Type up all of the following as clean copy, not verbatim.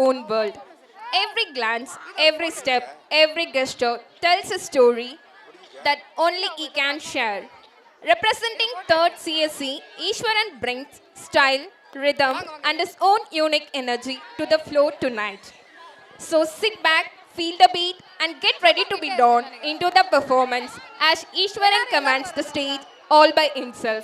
own world. Every glance, every step, every gesture tells a story that only he can share. Representing 3rd CSC, Ishwaran brings style, rhythm, and his own unique energy to the floor tonight. So sit back, feel the beat, and get ready to be drawn into the performance as Ishwaran commands the stage all by himself.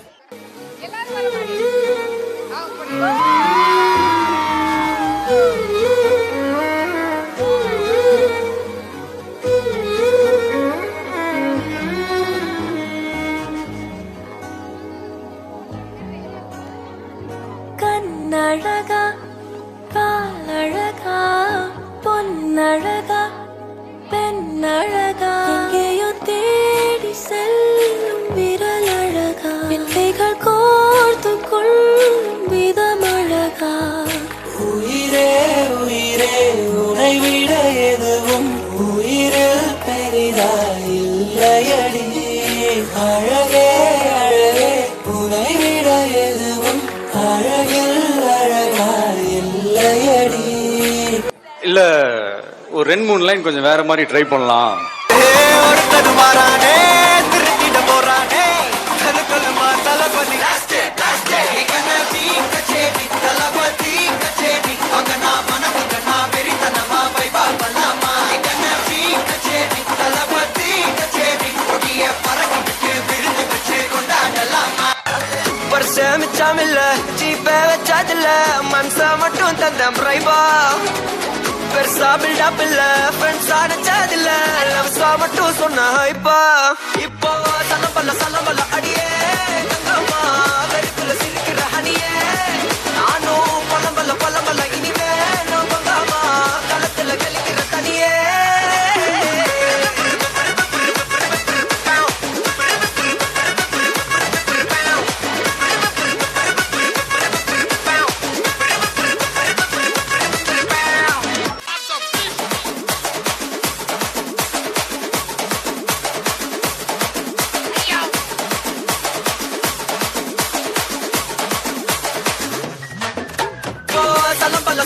கண்ணழகா பாலழகா பொன்னழகா பெண்ணழகா எங்கேயோ தேடி செல்லும் விரலழகா என் கைகள் கோர்த்து கொள்ளும் விதமழகா உயிரே உயிரே உனை விட எதுவும் உயிரில் பெரிதாயில்லையடி அழகே அழகே உனை விட எதுவும் அழகில் அழகா இல்லையடி. இல்ல ஒரு 2-3 லைன் கொஞ்சம் வேற மாதிரி ட்ரை பண்ணலாம். மிச்சமில்ல ஜீப்பே வச்சாதில்ல மனச மட்டும் தந்தம் பிரைபா பெருசா பில்டப் இல்ல ஃப்ரெண்ட்ஸா நச்சதில்ல லவ்ஸா மட்டும் சொன்ன ஹைப்பா இப்போ சலம்பல அடியே தங்கம்மா வெறிக்குள்ள சிரிக்கிற ஹனியே நானும் பலம்பல இனிமே நான் பங்காமா களத்துல கலிக்கிற தனியே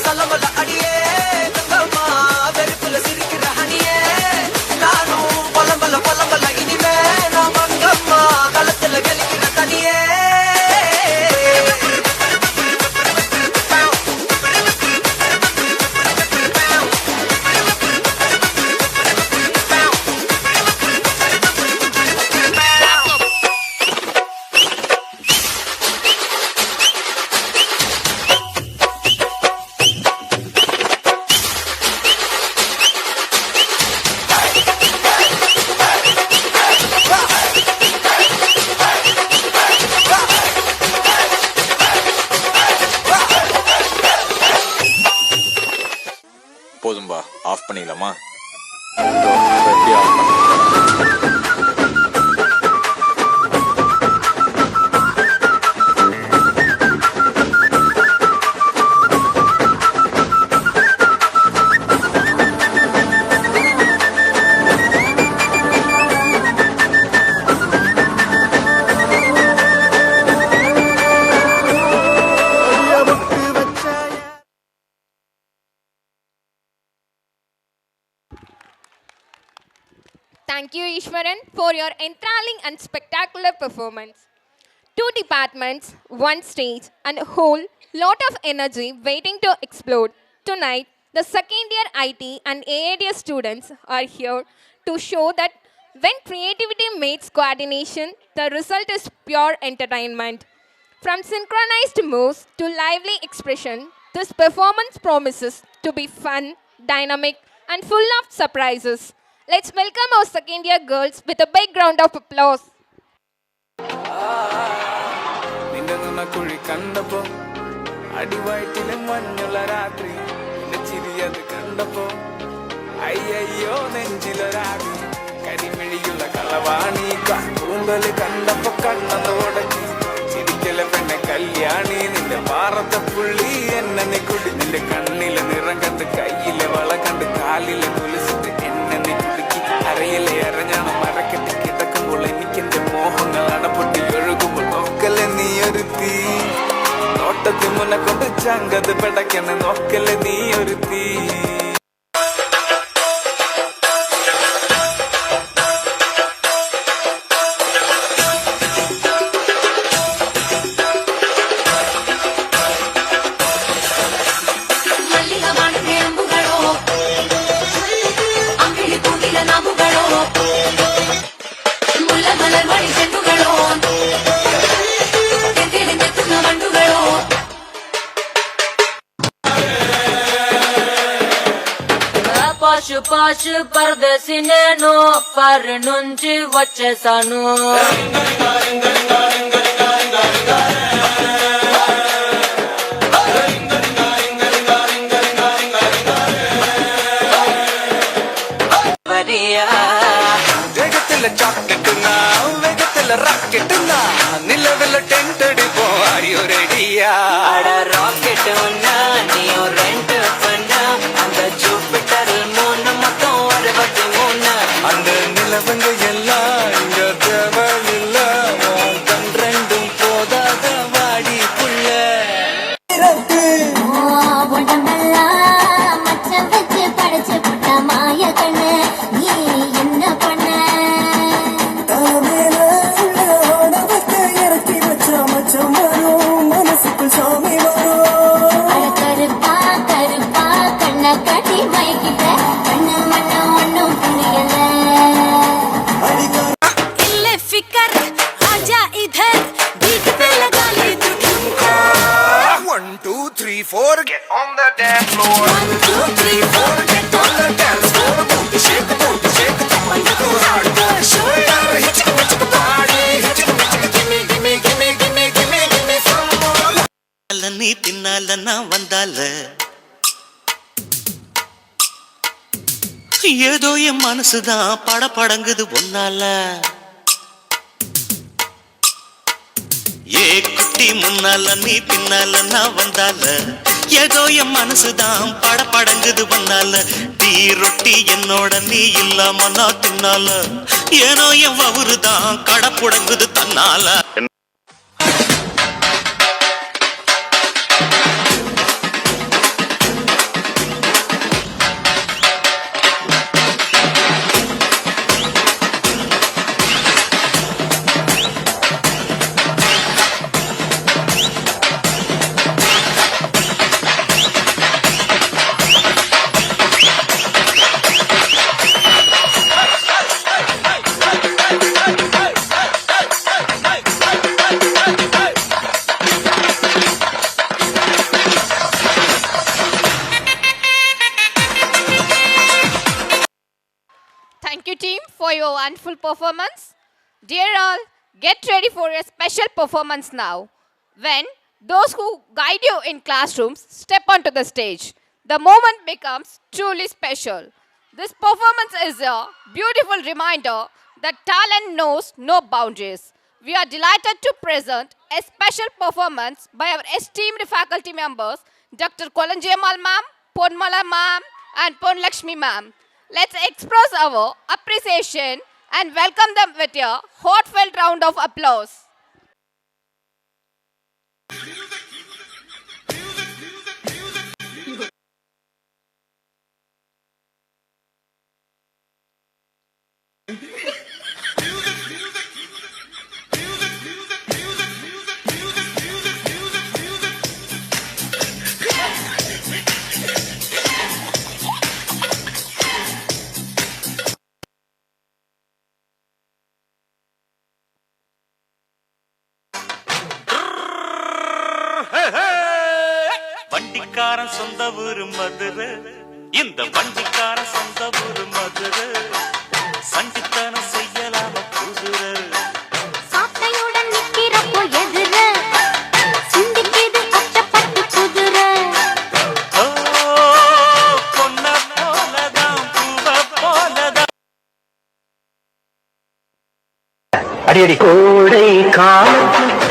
சலம்பல அடியே தங்கம்மா வெறிக்குள்ள சிரிக்கிற ஹனியே நானும் பலம்பல இனிமே நான் பங்கம்மா களத்துல கலிக்கிற தனியே போதும்பா, ஆஃப் பண்ணிடலாமா? Thank you, Ishwaran, for your enthralling and spectacular performance. 2 departments, 1 stage, and a whole lot of energy waiting to explode. Tonight, the second year IT and AADS students are here to show that when creativity meets coordination, the result is pure entertainment. From synchronized moves to lively expression, this performance promises to be fun, dynamic, and full of surprises. Let's welcome our second year girls with a big round of applause. കുഴി കണ്ടപ്പോ അടിവയറ്റിലും മഞ്ഞുള്ള രാത്രി ചിരിയത് കണ്ടപ്പോ അയ്യോ നെഞ്ചിലൊരാകി കരിമിഴിയുള്ള കളവാണി കൂന്തല് കണ്ടപ്പോ കണ്ണതോടക്കി ചിരിക്കല പെണ്ണെ കല്യാണി നിന്റെ മാറത്തെ പുള്ളി എന്നെ നീ കുടി നിന്റെ കണ്ണിലെ നിറം കണ്ട് കയ്യിലെ വള കണ്ട് കാലിലെ തുലസിട്ട് എന്നെ നീ കുടുക്കി അരയിലെ അരഞ്ഞാണ് മരക്കെട്ടി കിടക്കുമ്പോൾ എനിക്കെന്റെ മോഹങ്ങൾ അടപൊട്ടി ഒഴുകുമ്പോൾ നോക്കലെ നീ ഒരു തീ നോട്ടത്തിൽ മുന്നെ കൊണ്ട് ചങ്കത് പെടക്കണ നോക്കല് നീ ഒരു തീ పాషు పాషు పరదేశి నేను పరి నుంచి వచ్చేసాను വേഗത്തിലെ ചോക്ലേറ്റുന്നാ വേഗത്തിലെ റാക്കറ്റുന്നാ നിലവിലെ ടെന്റ് അടിപ്പോ ആയോ റെഡിയാ ராக்கெட் ஒன்னா நீயோ ரெண்ட் பண்ண அந்த ஜூபிட்டர் மூணு மொத்தம் 63 அந்த நிலவங்க எல்லாம் இங்க தேவையில்ல கண் ரெண்டும் போதாத வாடி புள்ள உடம்பெல்லாம் மச்சம் வச்சு படைச்சு புட்ட மாய கண்ணு நீ என்ன பண்ண கருப்பா கருப்பா கண்ண கட்டி மயக்கிட்ட கண்ணு மண்ண ஒண்ணும் புரியல இல்ல ஃபிக்கர் ஆஜா இதர் बीट पे लगा ले तू ठुमका 1 2 3 4 get on the dance floor 1 2 3 4 get on the dance floor shake One go hardcore shoulder hit you body hit you give me some more நீ பின்னால நான் வந்தால ஏதோ என் மனசுதான் படபடங்குது ஒன்னால ஏ குட்டி முன்னால நீ பின்னால நான் வந்தால ஏதோ என் மனசுதான் படபடங்குது ஒன்னால டீ ரொட்டி என்னோட நீ இல்லாம நான் தின்னால ஏனோ என் வவுறுதான் கடப்புடங்குது தன்னால Thank you, team, for your wonderful performance. Dear all, get ready for a special performance now. When those who guide you in classrooms step onto the stage, the moment becomes truly special. This performance is a beautiful reminder that talent knows no boundaries. We are delighted to present a special performance by our esteemed faculty members, Dr. Kolanjamal ma'am, Ponmala ma'am, and Pon Lakshmi ma'am. Let's express our appreciation and welcome them with a heartfelt round of applause. வண்டிக்காரன் சொந்த ஊரு மதுரை இந்த வண்டிக்காரன் சொந்த ஊரு மதுரை சண்டித்தனம் செய்யலாம குதிரை சாட்டையுடன் நிக்கிறப்போ எதிர சிந்திக்கிது அச்சப்பட்டு குதிரை ஓ பொன்ன போலதான் பூவ போலதான் அடி கோடை காலம்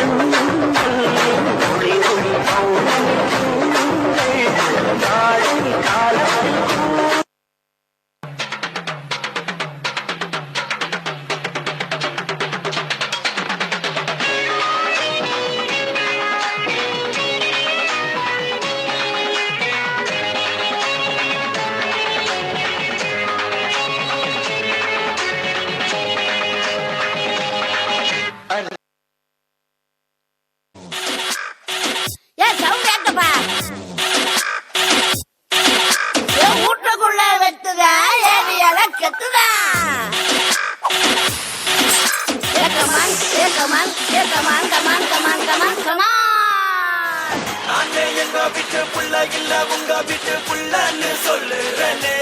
விட்டு புள்ளன்னு சொல்லுறனே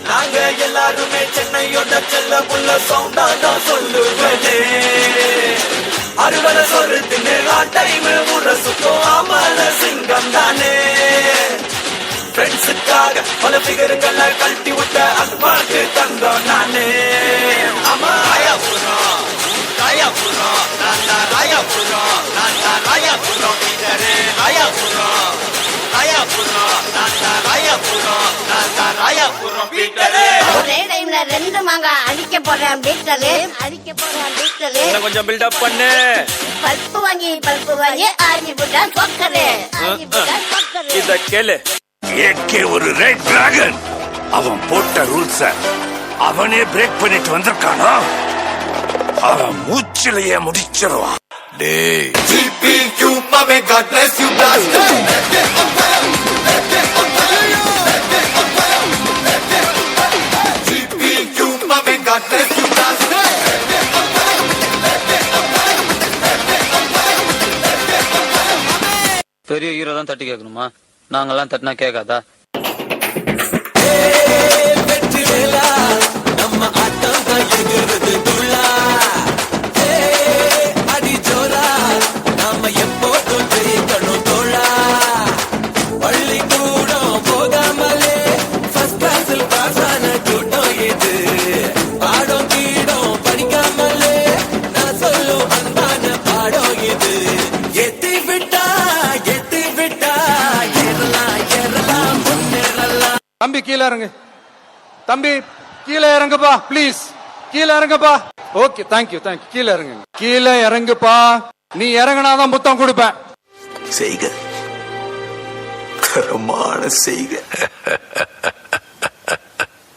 நாங்க எல்லாருமே சென்னையோட செல்ல புள்ள சவுண்டா தான் சொல்லுவனே அறுவடை சொல்றதுன்னு டைம் ஊற சுத்தம் அமல சிங்கம் தானே ஃப்ரெண்ட்ஸுக்காக பல பிகருங்களை கழட்டி விட்ட அன்பாக்கு தந்தோம் நானே ஆமா ராயாபுரம் ராயாபுரம் நான் ராயாபுரம் நான் ராயாபுரம் பீட்டரே ராயாபுரம் ராயாபுரம் நான் ராயாபுரம் நான் ராயாபுரம் பீட்டரே ஒரே டைம்ல 2 மாங்காய் அடிக்க போறேன் பீட்டரே அடிக்க போறேன் பீட்டரே கொஞ்சம் பில்டப் பண்ணு பல்ப்பு வாங்கி ஆகி போட்டா சொக்கரே ஆகி போட்டா சொக்கரே இத கேளு ஏகே ஒரு ரெட் டிராகன் அவன் போட்ட ரூல்ஸ அவனே பிரேக் பண்ணிட்டு வந்திருக்கானா அவன் மூச்சிலேயே முடிச்சிருவான் டேய் GPU mame God bless you blaster GPU mame God bless you blaster பெரிய ஹீரோ தான் தட்டி கேட்கணுமா நாங்கெல்லாம் தட்டினா கேட்காதா நம்ம ஆட்டம் தான் எகிறது துள்ளா அடி ஜோலா நாம எப்போதும் ஜெயிக்கணும் தோழா பள்ளி கூடம் போகாமலே ஃபர்ஸ்ட் கிளாஸில் பாஸ் ஆன கூட்டம் இது பாடம் கீடம் படிக்காமலே நான் சொல்லும் அன்பான பாடம் இது எத்தி விட்டா ஏறலாம் முன்னேறலாம் தம்பி கீழே இறங்கு தம்பி கீழே இறங்குப்பா ப்ளீஸ் கீழே இறங்குப்பா ஓகே தேங்க்யூ கீழே இறங்கு கீழே இறங்குப்பா நீ இறங்குனாதான் புத்தம் கொடுப்பேன் செய்க தரமான செய்க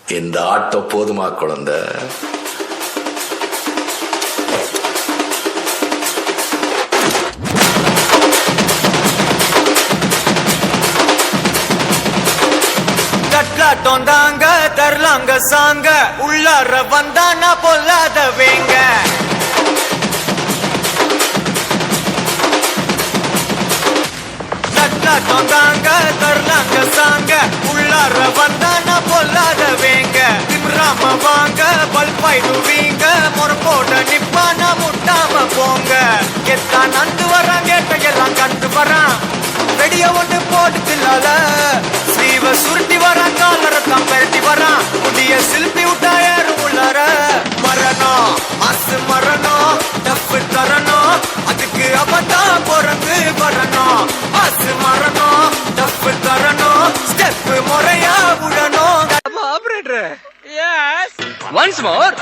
இந்த ஆட்டம் போதுமா குழந்தை கட்லாட்டம் தாங்க தரலாங்க சாங்க உள்ளார வந்தானா பொல்லாத வேங்க கட்லாட்டம் தாங்க தரலாங்க சாங்க உள்ளார வந்தானா பொல்லாத வேங்க திம்ராம வாங்க பல்பாயிடுவீங்க முறப்போட நிப்பானா முட்டாம போங்க எத்தான் நந்து வரான் கேட்டையெல்லாம் கண்டு வரான் வெடிய ஒண்ணு போட்டுலால ஸ்லீவ சுருட்டி வரான் காலரத்தான் பெரட்டி வரான் முடிய சில்பி விட்டா ஏறும் உள்ளார மரணம் மாசு மரணம் டப்பு தரணும் அதுக்கு அப்பதான் பிறந்து வரணும் மாசு மரணம் டப்பு தரணும் ஸ்டெப் முறையா விடணும் operator S once more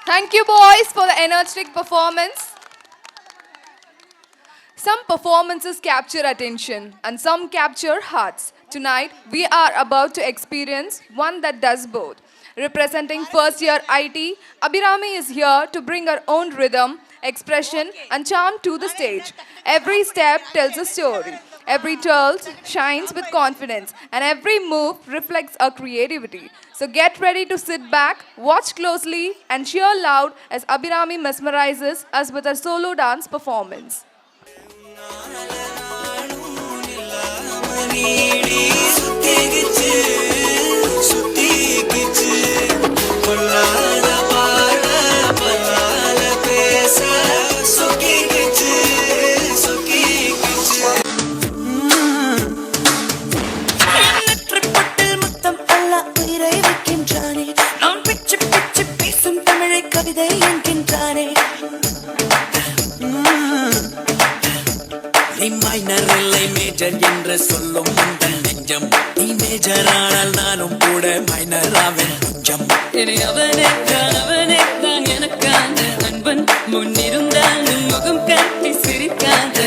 Thank you, boys, for the energetic performance. Some performances capture attention and some capture hearts. Tonight, we are about to experience one that does both. Representing first year IT, Abhirami is here to bring her own rhythm, expression, and charm to the stage. Every step tells a story. Every twirl shines with confidence, and every move reflects her creativity. So get ready to sit back, watch closely, and cheer loud as Abhirami mesmerizes us with her solo dance performance. கவிதை என்கின்றானே நீ minor இல்லை major என்று சொல்லும் உங்கள் நெஞ்சம் நீ major ஆனால் நானும் கூட மைனர் ஆவேன் கொஞ்சம் இனி அவனே தான் எனக்கான அன்பன் முன்னிருந்தான் முகம் காட்டி சிரிக்காத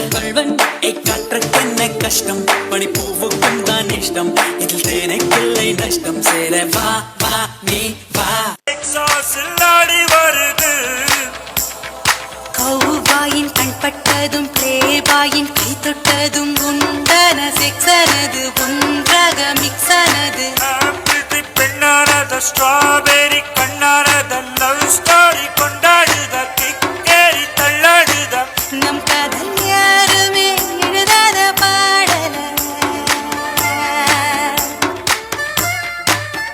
காற்றுக்கென்ன கஷ்டம் பனிப்பூவுக்கும் தான் இஷ்டம் இதில் தேனைக்கில்லை நஷ்டம் சேர வா வா நீ வா ஆடி வருது கௌபாயின் கண்பட்டதும் பிளேபாயின் கை தொட்டதும் உண்டன செக்ஸனது ஒன்றாக மிக்ஸனது பெண்ணானத ஸ்ட்ராபெரி கண்ணானத லவ் ஸ்டோரி கொண்டாடுத கிக்கேரி தள்ளாடுத நம் கதல் யாருமே எழுதாத பாடல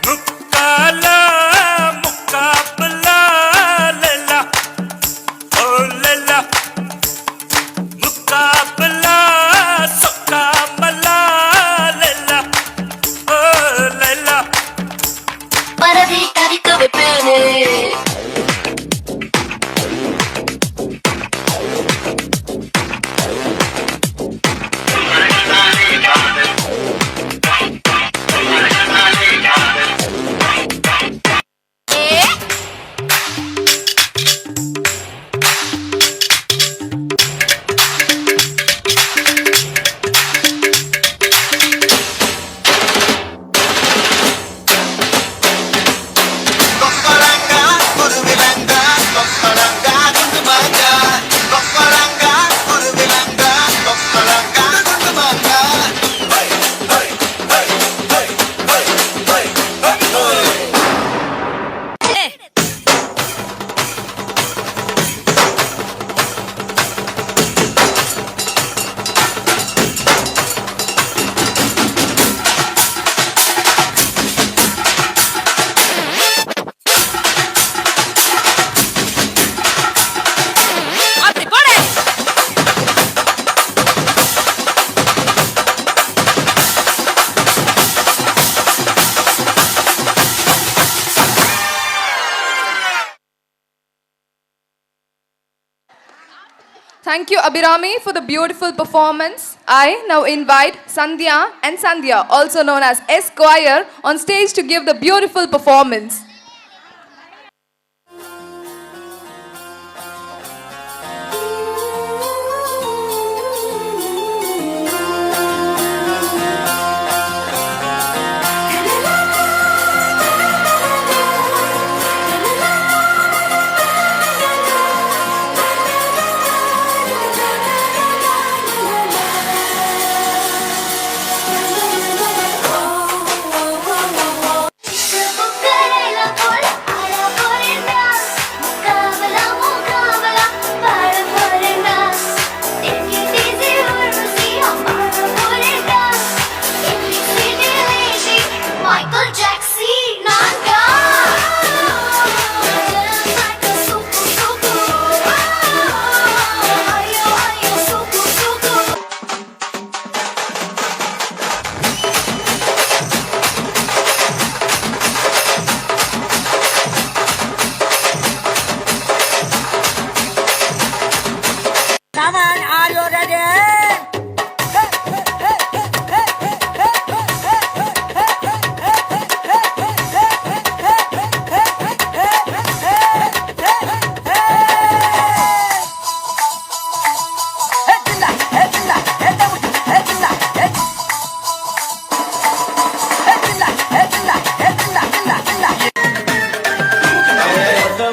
முக்கால முக்காபலா லெல்லா ஓ லெல்லா முக்காபலா சொக்காமலா லெல்லா ஓ லெல்லா பரவி கறிக்க வைப்பேனே கொக்கரங்கா குருவிலங்கா கொக்கரங்கா குண்டுமாங்கா கொக்கரங்கா குருவிலங்கா கொக்கரங்கா குண்டுமாங்கா ஹை ஹை ஹை ஹை ஹை ஹை ஹை அப்படி போடு. Thank you, Abhirami, for the beautiful performance. I now invite Sandhya and Sandhya, also known as Esquire, on stage to give the beautiful performance. Michael Jackson, Nanga. Suku, suku. Ayo, ayo, suku, suku.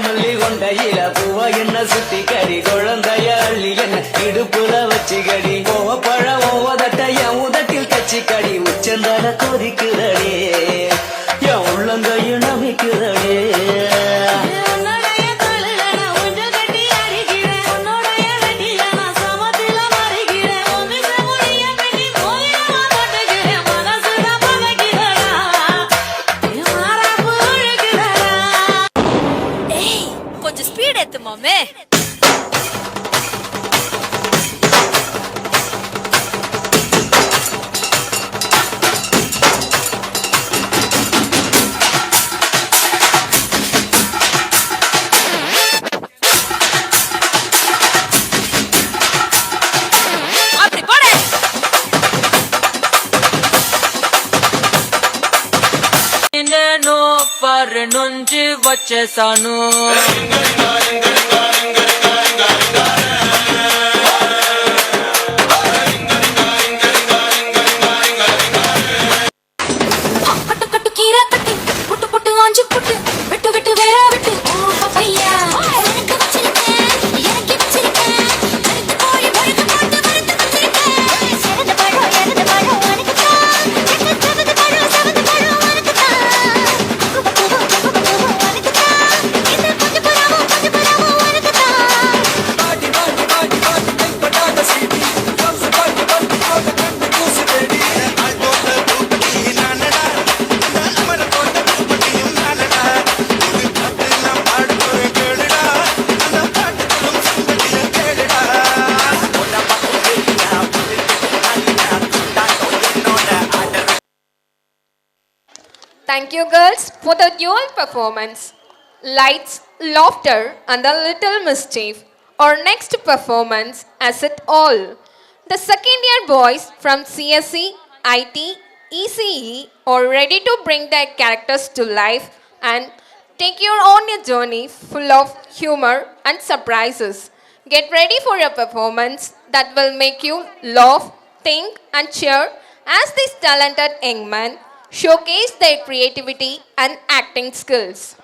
மல்லி கொண்டையில பூவ என்ன சுத்தி கடி குழந்தைய அள்ளி என்ன இடுப்புல வச்சு கடி ஓவ பழம் ஓவதட்ட என் உதட்டில் தச்சு கடி உச்சந்தால கொதிக்குதடே என் உள்ளங்கையும் நமிக்குதடே கொஞ்சம் ஸ்பீட் ஏத்து மாமே. அப்படி போடு. నేను పర్ నుంచి వచ్చేసాను Thank you, girls, for the dual performance. Lights, laughter, and a little mischief. Our next performance as it all. The second year boys from CSE, IT, ECE are ready to bring their characters to life and take you on a journey full of humor and surprises. Get ready for a performance that will make you laugh, think, and cheer as these talented young men showcase their creativity and acting skills.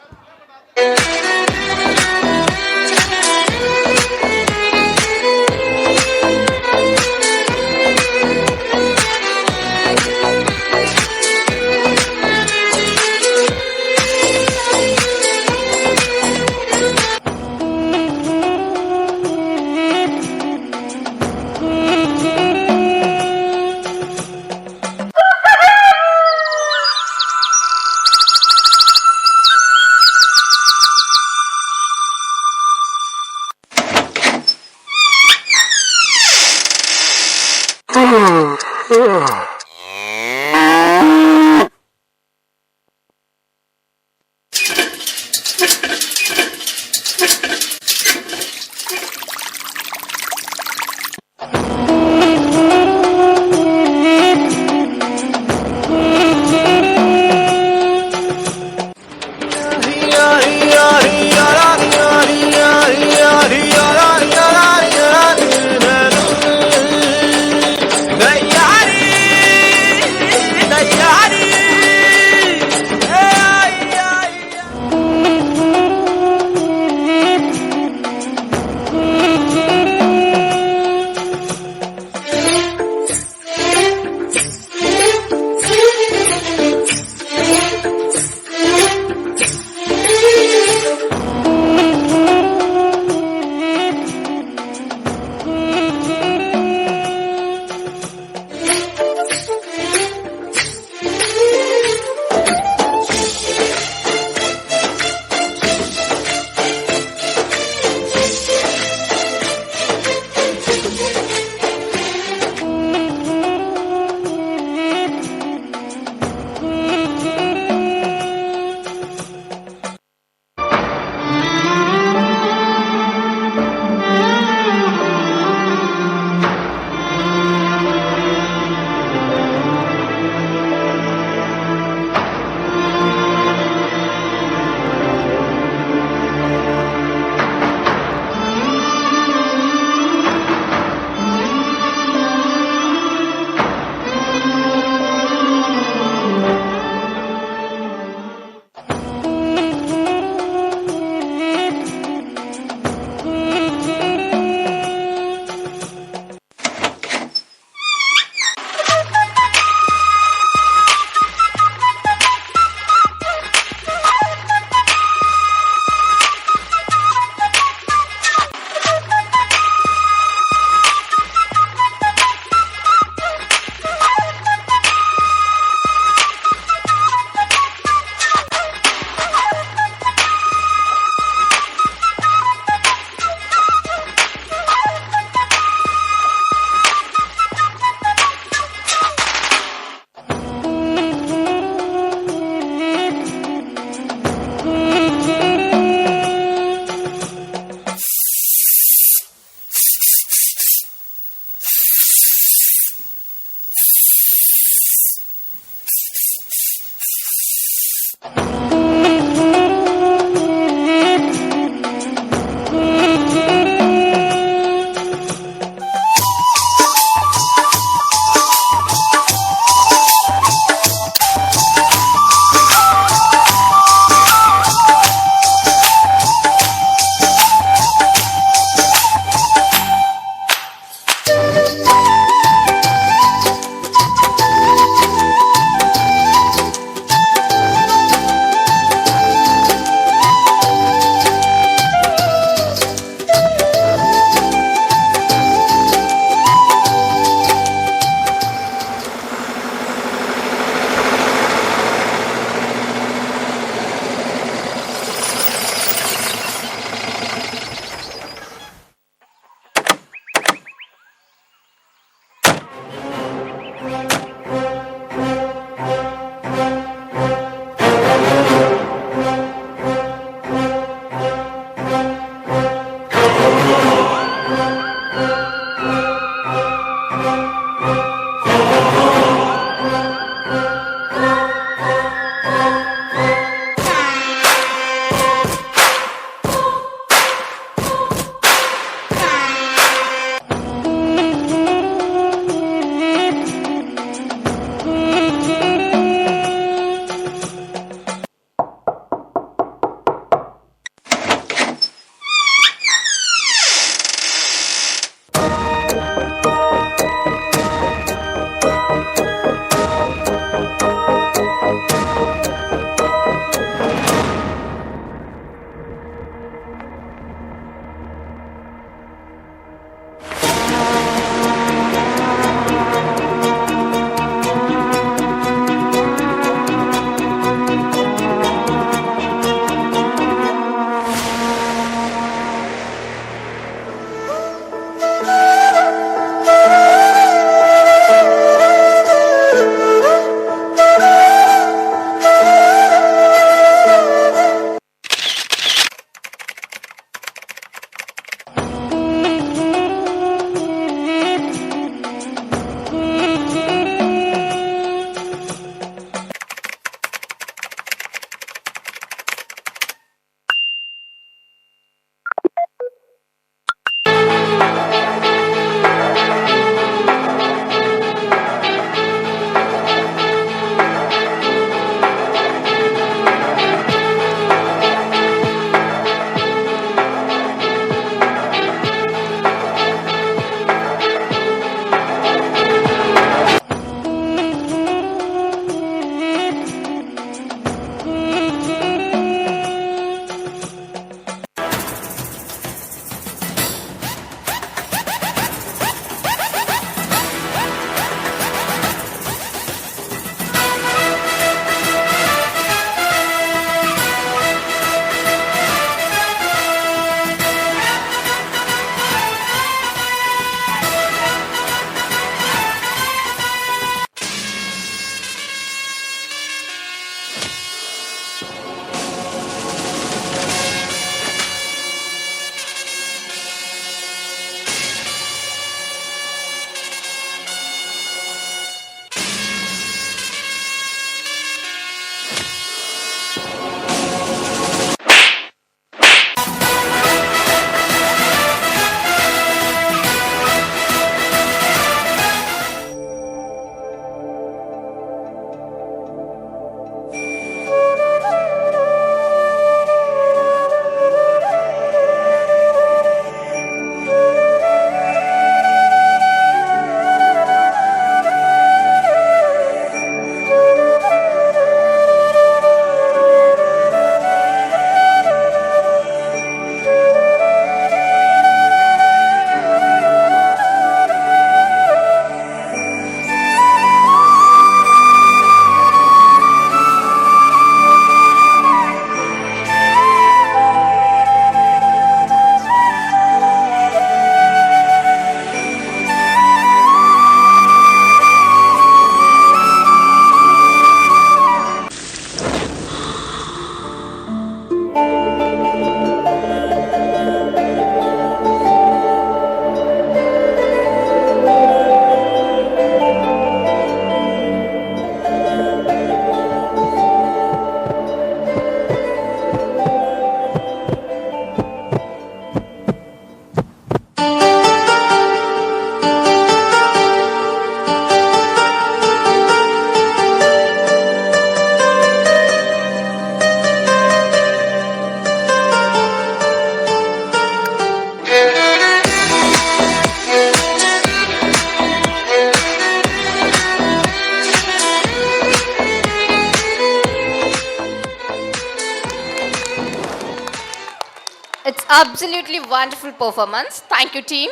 Absolutely wonderful performance. Thank you, team.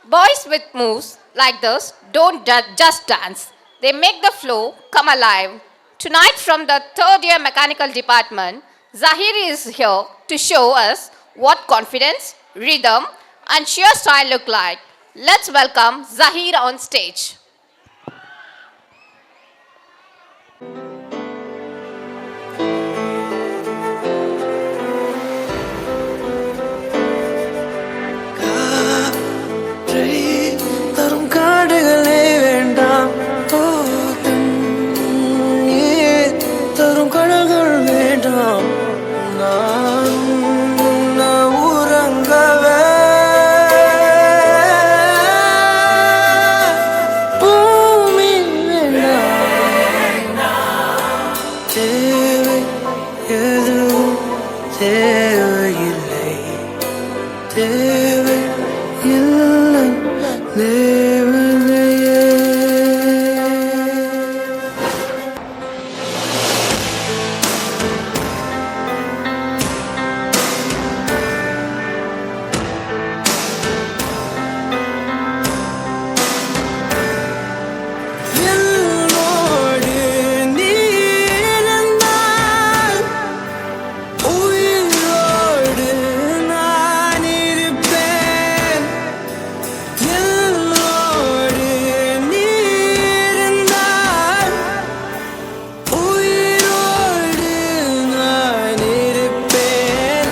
Boys with moves like this don't just dance. They make the flow come alive. Tonight from the third year mechanical department, Zahir is here to show us what confidence, rhythm and sheer style look like. Let's welcome Zahir on stage. தரும் காடுகளே வேண்டாம் தரும் கடல்கள் வேண்டாம் நான் உறங்கவே பூமி வேண்டாம் தேவை எதுவும் தேவையில்லை தேவை இல்லை தேவதையே என்னோடு நீ இருந்தால் உயிரோடு நான் இருப்பேன் என்னோடு நீ இருந்தால் உயிரோடு நான் இருப்பேன்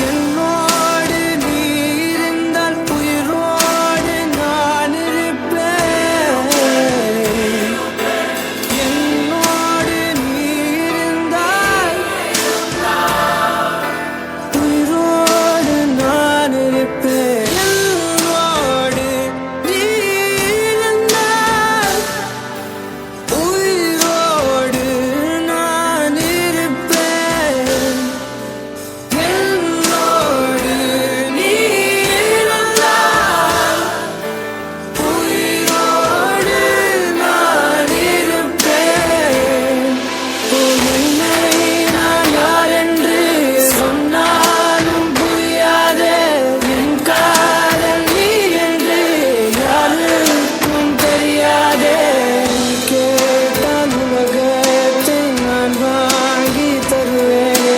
என்னோடு நீ இருந்தால் உயிரோடு நான் இருப்பேன் என்னோடு நீ இருந்தால் உயிரோடு நான் இருப்பேன் என்னோடு நீ இருந்தால் உயிரோடு நான் இருப்பேன் என்னோடு நீ இருந்தால் உயிரோடு நான் இருப்பேன் உன்னை நான் யாரென்று சொன்னாலும் புரியாதே என் காதல் நீ என்று யாருக்கும் தெரியாதே கேட்டால் உலகத்தை நான் வாங்கி தருவேனே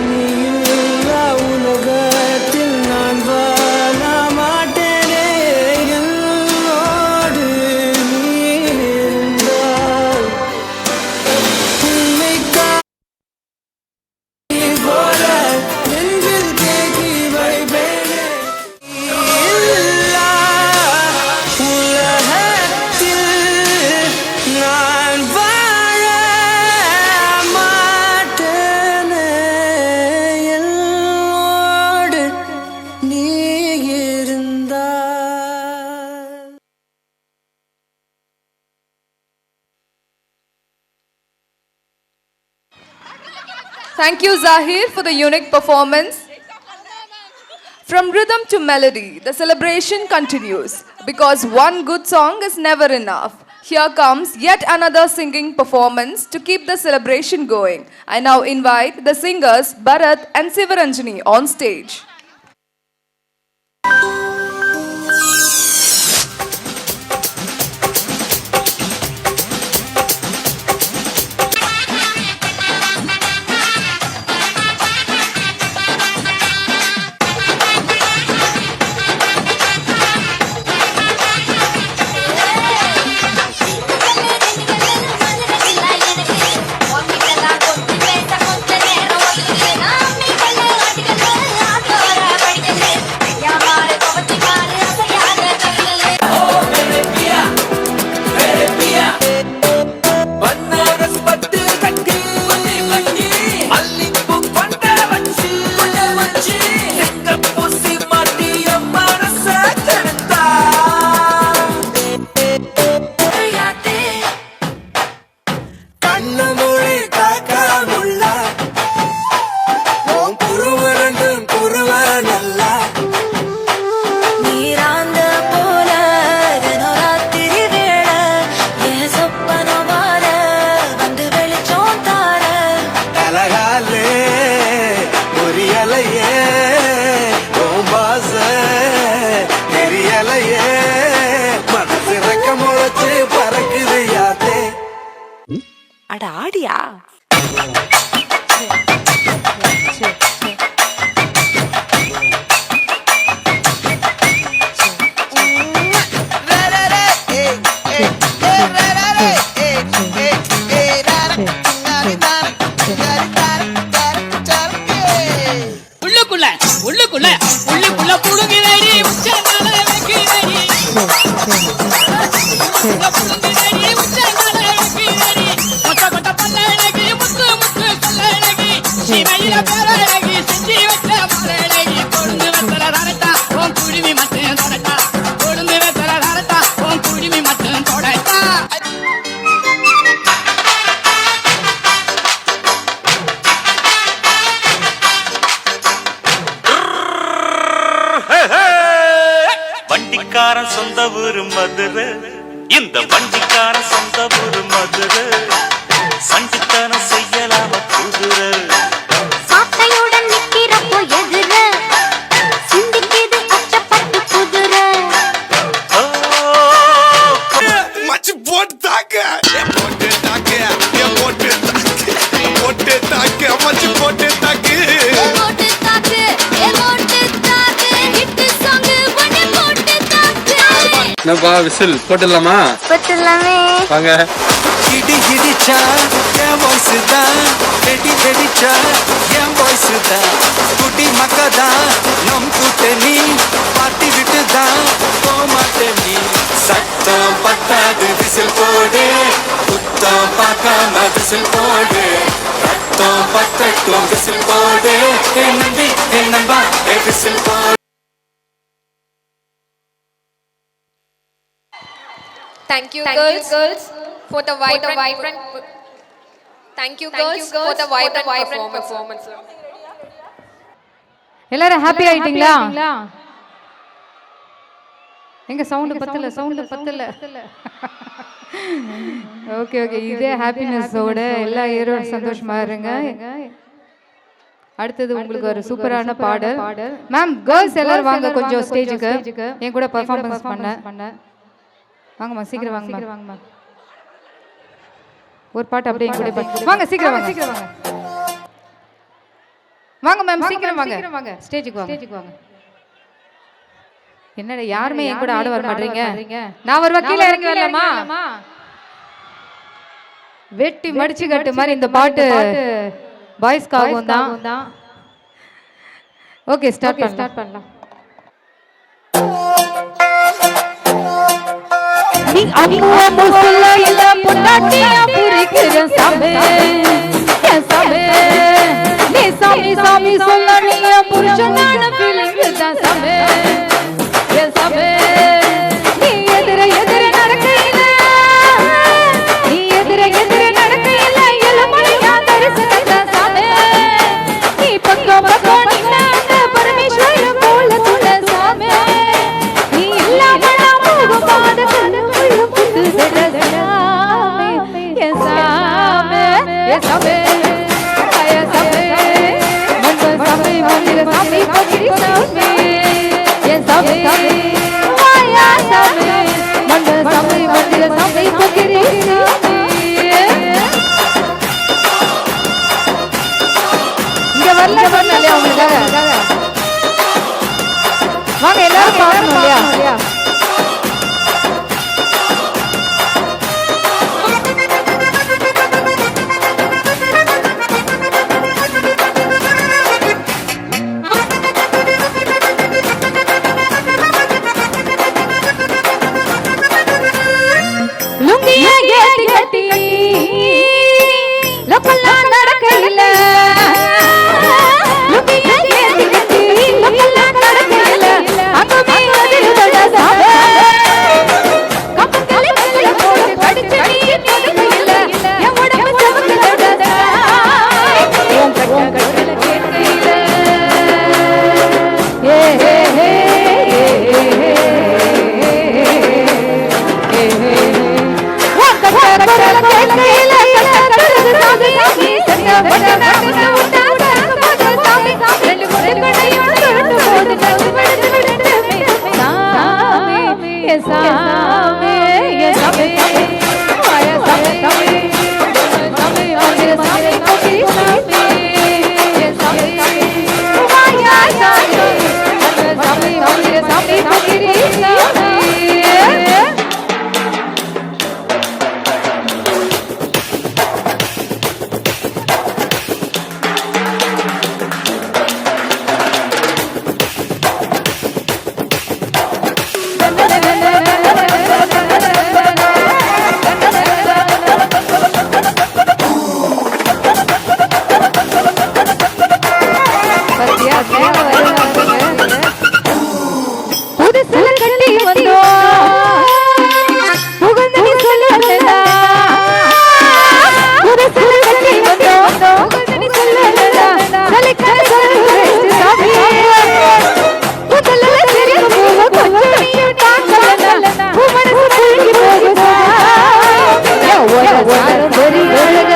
நீ இல்லா உலகத்தில் நான் வாழ மாட்டேனே என்னோடு நீ இருந்தால் உன்னை போல நெஞ்சில் தேக்கி வைப்பேனே இல்லா உலகத்தில் நான் வாழ மாட்டேனே என்னோடு நீ இருந்தால் Thank you, Zahir, for the unique performance. From rhythm to melody, the celebration continues because one good song is never enough. Here comes yet another singing performance to keep the celebration going. I now invite the singers Bharat and Sivaranjani on stage. படிக்கணும் அட ஆடியா? உள்ளுக்குள்ள உள்ளுக்குள்ள உள்ளுக்குள்ள புடுங்கி வேடி உச்சந்தால வைக்கி வேடி புடுங்கி வேடி உச்சந்தால வைக்கி வேடி கொட்ட கொட்ட பல்லழகி முத்து முத்து சொல்லழகி சீமையில பேரழகி செஞ்சி வச்ச மலழகி கொழுந்து வெத்தல ரரட்டா உன் குடிமி மட்டும் தொடட்டா கொழுந்து வெத்தல ரரட்டா உன் குடிமி மட்டும் தொடட்டா வண்டிக்காரன் சொந்த ஊரு மதுரை, இந்த வண்டிக்காரன் சொந்த ஊரு மதுரை, சண்டித்தனம் செய்யலாம குதிரை. சாட்டையுடன் நிக்கிறப்போ எதிர சிந்திக்கிது அச்சப்பட்டு குதிரை. மச்சி போட்டு தாக்க போட்டு தாக்க போட்டு தாக்க போட்டு தாக்க மச்சி போட்டு தாக்கு போட்டு தாக்கு போட்டு தாக்கு ஹிட் சாங் பண்ணி போட்டு தாக்கு. என்னப்பா விசில் போட்டுடலாமா? பத்தலாமே வாங்க. இடி இடிச்சா என் வாய்ஸ் தான், வெடி வெடிச்சா என் வாய்ஸ் தான், குட்டி மக்கதான் நம் கூட்டணி, பாட்டி விட்டு தான் போமாட்டேன் நீ. சத்தம் பத்தாது விசில் போடு, குத்தம் பார்க்காம விசில் போடு, ரத்தம் பத்தட்டும் விசில் போடு, என் நம்பி என் நம்பா விசில் போடு. Thank you, girls, for the vibrant. Thank you, girls, for the vibrant performance. எல்லாரும் ஹாப்பி ஆயிட்டீங்களா? எங்க சவுண்ட் பத்தல. ஓகே ஓகே, இதே ஹாப்பினஸோட எல்லா ஹீரோட சந்தோஷமா இருங்க. அடுத்தது உங்களுக்கு ஒரு சூப்பரான பாடல். மேம் கேர்ள்ஸ் எல்லாரும் வாங்க கொஞ்சம் ஸ்டேஜுக்கு என் கூட பெர்ஃபார்மன்ஸ் பண்ண. வாங்கம்மா சீக்கிரம் வாங்கம்மா. ஒரு பாட்டு அப்படியே கூட வாங்க சீக்கிரம் வாங்க. வாங்க மேம் சீக்கிரம் வாங்க ஸ்டேஜுக்கு வாங்க. என்னடா யாருமே என் கூட ஆட வர மாட்டீங்க? நான் ஒரு வக்கீல இறங்கி வரலாமா? வெட்டி மடிச்சு கட்டு மாதிரி இந்த பாட்டு பாய்ஸ்க்காகவும் தான். ஓகே ஸ்டார்ட் பண்ணலாம். நீ அம்மா முஸ்ல இல்ல பொண்டாட்டியா புரிக்கிற சமே நீ சாமி சொல்ல நீ புருஷனான ஃபீலிங் தான் சமே நீ எதிர நடக்கையில எலுமணியா தரிசனத்தை சமே நீ பக்கம் நின்ன பரமேஸ்வர போல துண சமே நீ இல்லாம நான் போகும் பாத வாங்க எல்லாரும் பாடணும் இல்லையா? சரி வருக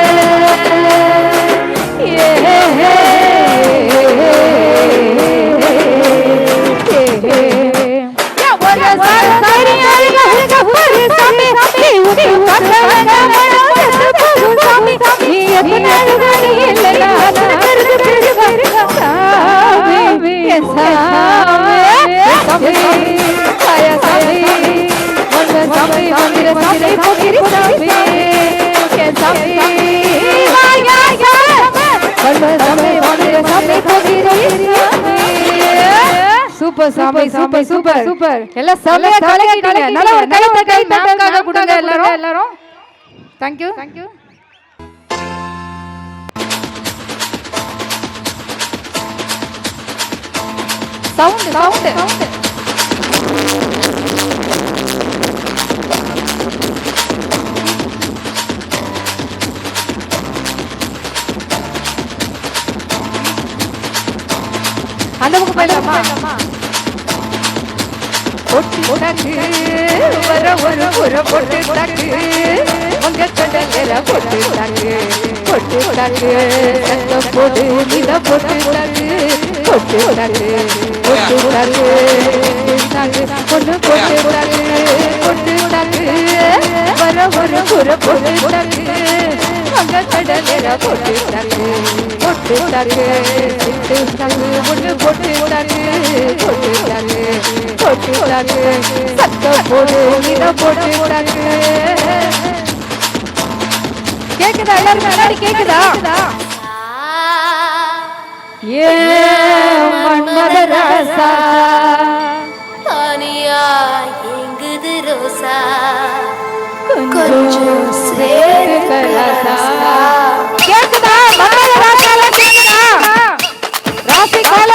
சூப்பர் சாமி சூப்பர் சூப்பர் சூப்பர் எல்லாம் செமையா கலக்கிட்டீங்க. நல்ல ஒரு கை மேம்காக கொடுங்க எல்லாரும். Thank you. சவுண்ட் அந்த பக்கம் போயிடலாமா? பொட்டு உனக்கு வர ஒரு பொட்டு உனக்கு உங்க கடல பொட்டு உனக்கு சத்தம் போடு நில பொட்டு உனக்கு பொட்டு உனக்கு பொண்ணு பொட்டு உனக்கு வர ஒரு பொட்டு உனக்கு உங்க கடல பொட்டு உனக்கு ஒன்று பொட்டு சத்தம் போடு நில பொட்டு உனக்கு. கேக்குதா எல்லாரும் முன்னாடி கேக்குதா? ஏ மன்மதராசா தானியா எங்குது ரோசா கொஞ்சம் சேர்க்கலாசா. கேக்குதா மன்மதராசா? கேக்குதா ராசி கால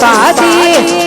பாதி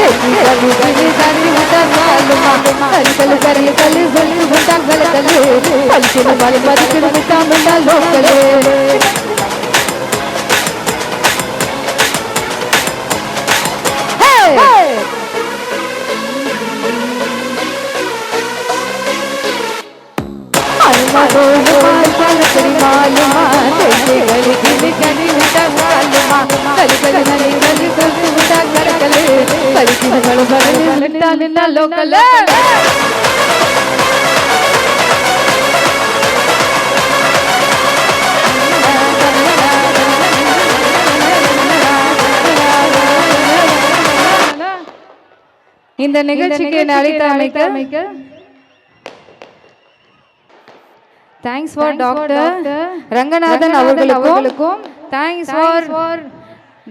கலி கலி கலி உண்டா மாலுமா கலி கலி கலி கலி கலி உண்டா கலி கலி பல்சின மலை மதிக்கிற முட்டா முண்டா லோக்கலே मालूमा कली मालूमा कैसे गली गिली गली उठा मालूमा कली कली गली गली गली उठा कर कले कली की गल बगल लट्टा निन्ना लोकल இந்த நிகழ்ச்சிக்கு அழைத்தமைக்க Thanks for Dr. Ranganathan அவர்களுக்கும் Thanks for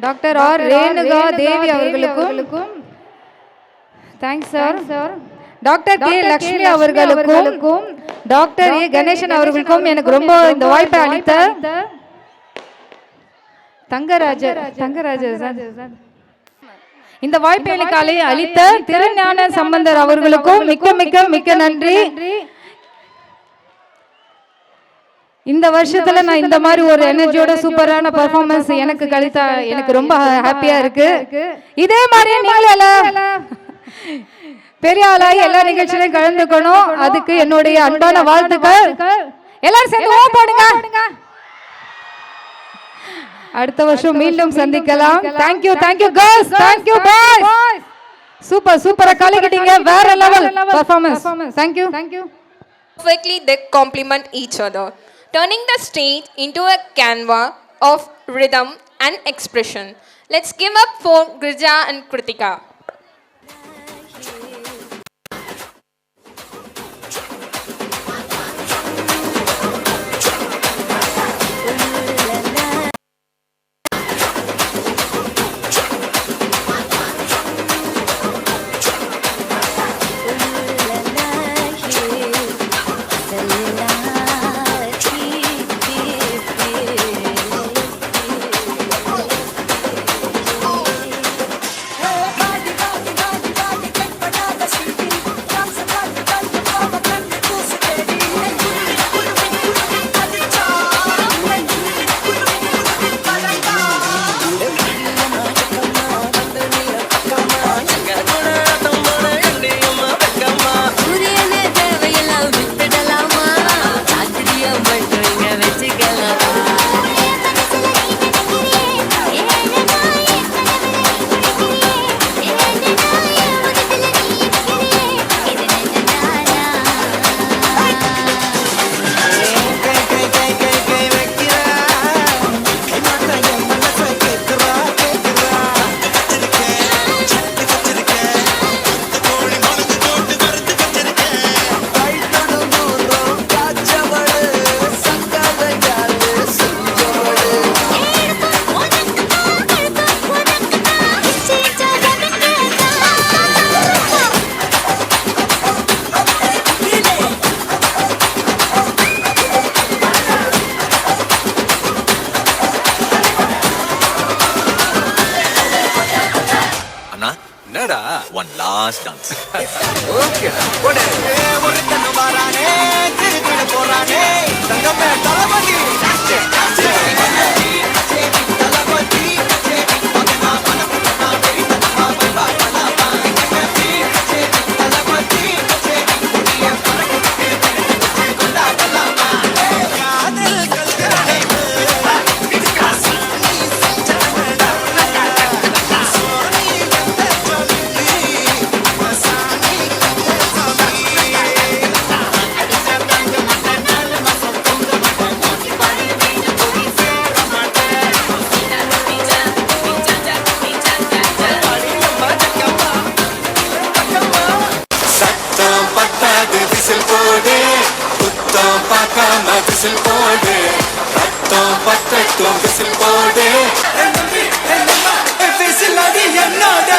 Dr. R. Renuga Devi அவர்களுக்கும் Thanks sir. Dr. K. Lakshmi அவர்களுக்கும் Dr. A. Ganeshan அவர்களுக்கும் எனக்கு ரொம்ப இந்த வாய்ப்பை அளித்த தங்கராஜர் இந்த வாய்ப்பை எனக்கு அளித்த திருஞான சம்பந்தர் அவர்களுக்கும் மிக்க மிக்க மிக்க நன்றி. இந்த வருஷத்துல நான் இந்த மாதிரி ஒரு எனர்ஜியோட சூப்பரான பெர்ஃபார்மன்ஸ் எனக்கு கிடைத்த எனக்கு ரொம்ப ஹாப்பியா இருக்கு. இதே மாதிரி நீங்களும் எல்லாம் பெரிய ஆளாகி எல்லா நிகழ்ச்சியிலும் கலந்துக்கணும். அதுக்கு என்னுடைய அன்பான வாழ்த்துக்கள். எல்லாரும் சேர்ந்து ஓ போடுங்க. அடுத்த வருஷம் மீண்டும் சந்திக்கலாம். Thank you girls, thank you boys. சூப்பரா கலக்கிட்டீங்க. வேற level performance. Thank you. Perfectly they complement each other, turning the stage into a canvas of rhythm and expression. Let's give up for Girija and Kritika. One last dance. Okay. ஒரு கண்ணு வரானே திருத்திட போறானே தங்கமே தளபதி whistle போடு ரத்தம் பத்தட்டும் whistle போடு whistle அடி என்னோட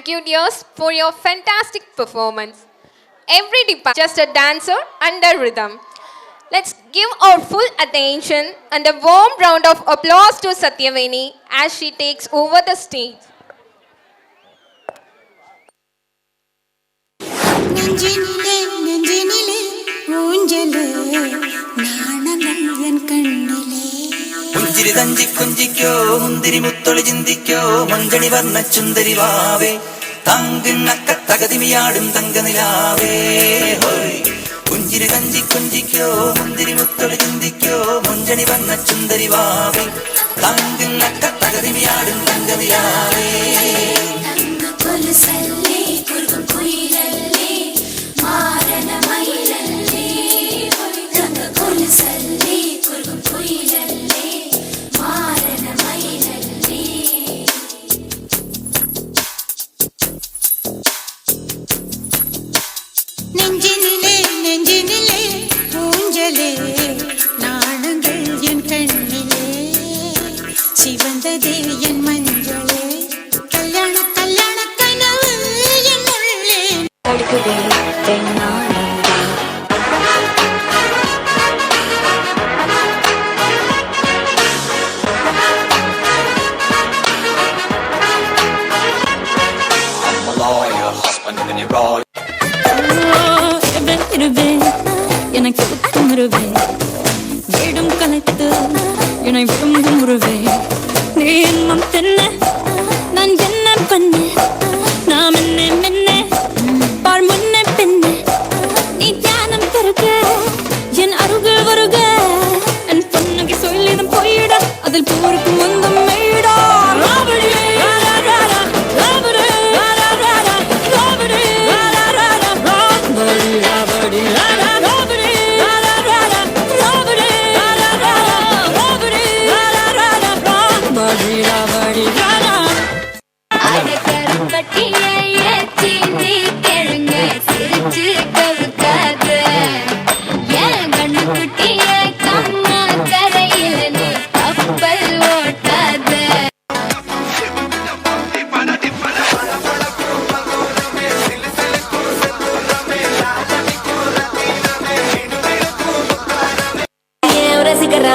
Thank you, dears, for your fantastic performance. Every department just a dancer under rhythm. Let's give our full attention and a warm round of applause to Satyaveni as she takes over the stage. நெஞ்சினிலே நெஞ்சினிலே ஊஞ்சலே நாணங்கள் என் கண்ணிலே പുഞ്ചിരി തഞ്ചി കുഞ്ചിക്കോ മുന്തിരി മുത്തൊളി ചിന്തിക്കോ മഞ്ചണി വർണ്ണ ചുന്ദരി വാവേ തങ്കിണ്ണക്ക തകതിമിയാടും തങ്കനിലാവേ ഹോയ് പുഞ്ചിരി തഞ്ചി കുഞ്ചിക്കോ മുന്തിരി മുത്തൊളി ചിന്തിക്കോ മഞ്ചണി വർണ്ണ ചുന്ദരി വാവേ തങ്കിണ്ണക്ക തകതിമിയാടും തങ്കനിലാവേ കൊലുസല്ലേ കുറുകും കുയിലല്ലേ മാരണ മയിലല്ലേ തങ്ക കൊലുസല്ലേ കുറുകും കുയിലല്ലേ മാരണ മയിലല്ലേ நெஞ்சினிலே நெஞ்சினிலே ஊஞ்சலே நாணங்கள் என் கண்ணிலே சிவந்ததே என் மஞ்சளே கல்யாண கல்யாண கனவு என் உள்ளே தடுக்குதே பெண்ணானந்தே எனக்கு உருவே வீடும் கலைத்து என்னை விரும்பும் உருவே நீ இன்னும் தென்ன நான் என்ன பண்ண நாம் என்ன மென்ன பார் முன்ன பின்ன நீ தியானம் தருக என் அருகில் வருக என் பொண்ணுக்கு சொல்லிடும் போயிட அதில் போருக்கு முந்தம் மெய்டா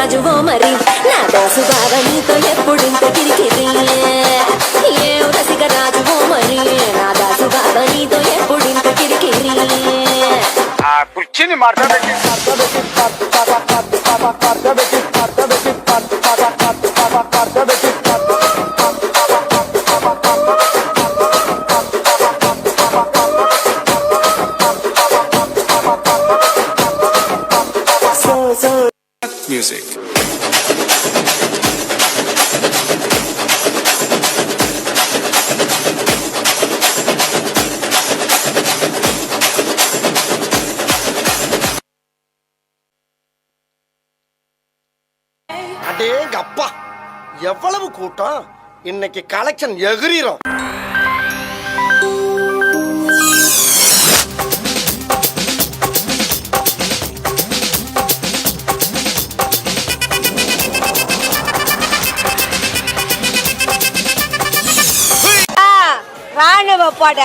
రాజువో మరి నా దాసు బాగా నీతో ఎప్పుడింత కిరికిరి ఏ రసిక రాజువో మరి నా దాసు బాగా నీతో ఎప్పుడింత కిరికిరి కుర్చీని మార్చబెట్టి Music. அடேங்க அப்பா எவ்வளவு கூட்டம் இன்னைக்கு கலெக்ஷன் எகிரிரும் ராணுவ பட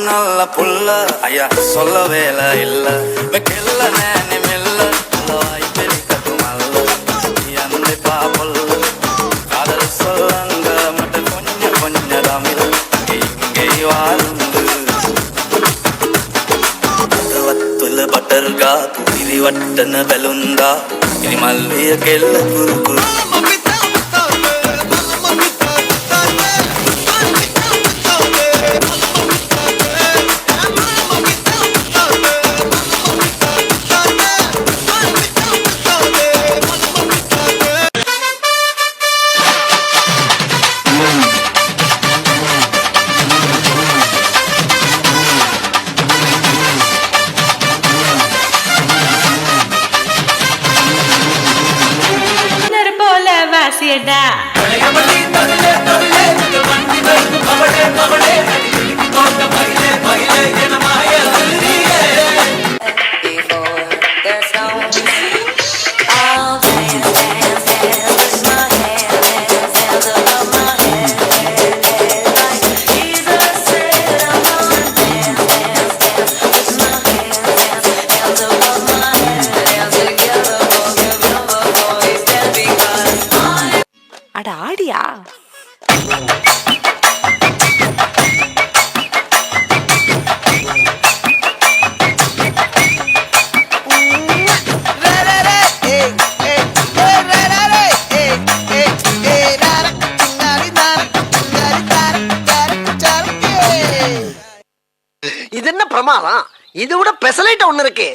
நல்ல புள்ள ஐயா சொல்ல வேலை இல்ல மெல்ல நேனி மெல்ல வாய் பெரிக்கட்டுமல்ல அந்த பாப்பல்ல காதல் சொல்லங்க மட்டும் கொஞ்சம் கொஞ்சம் தமிழ் இங்கே வாழ்ந்து ಬೆಲುಂಗ ಕುದಿರಿ ಒಟ್ಟನ ಬೆಲುಂಗ ಇನಿ ಮಲ್ವೆಯ ಕೆಲ್ಲ ಕುರು ಕುರು அட ஆடியா இது என்ன பிரமாதம்? இது விட பெசலைட் ஒண்ணு இருக்கு.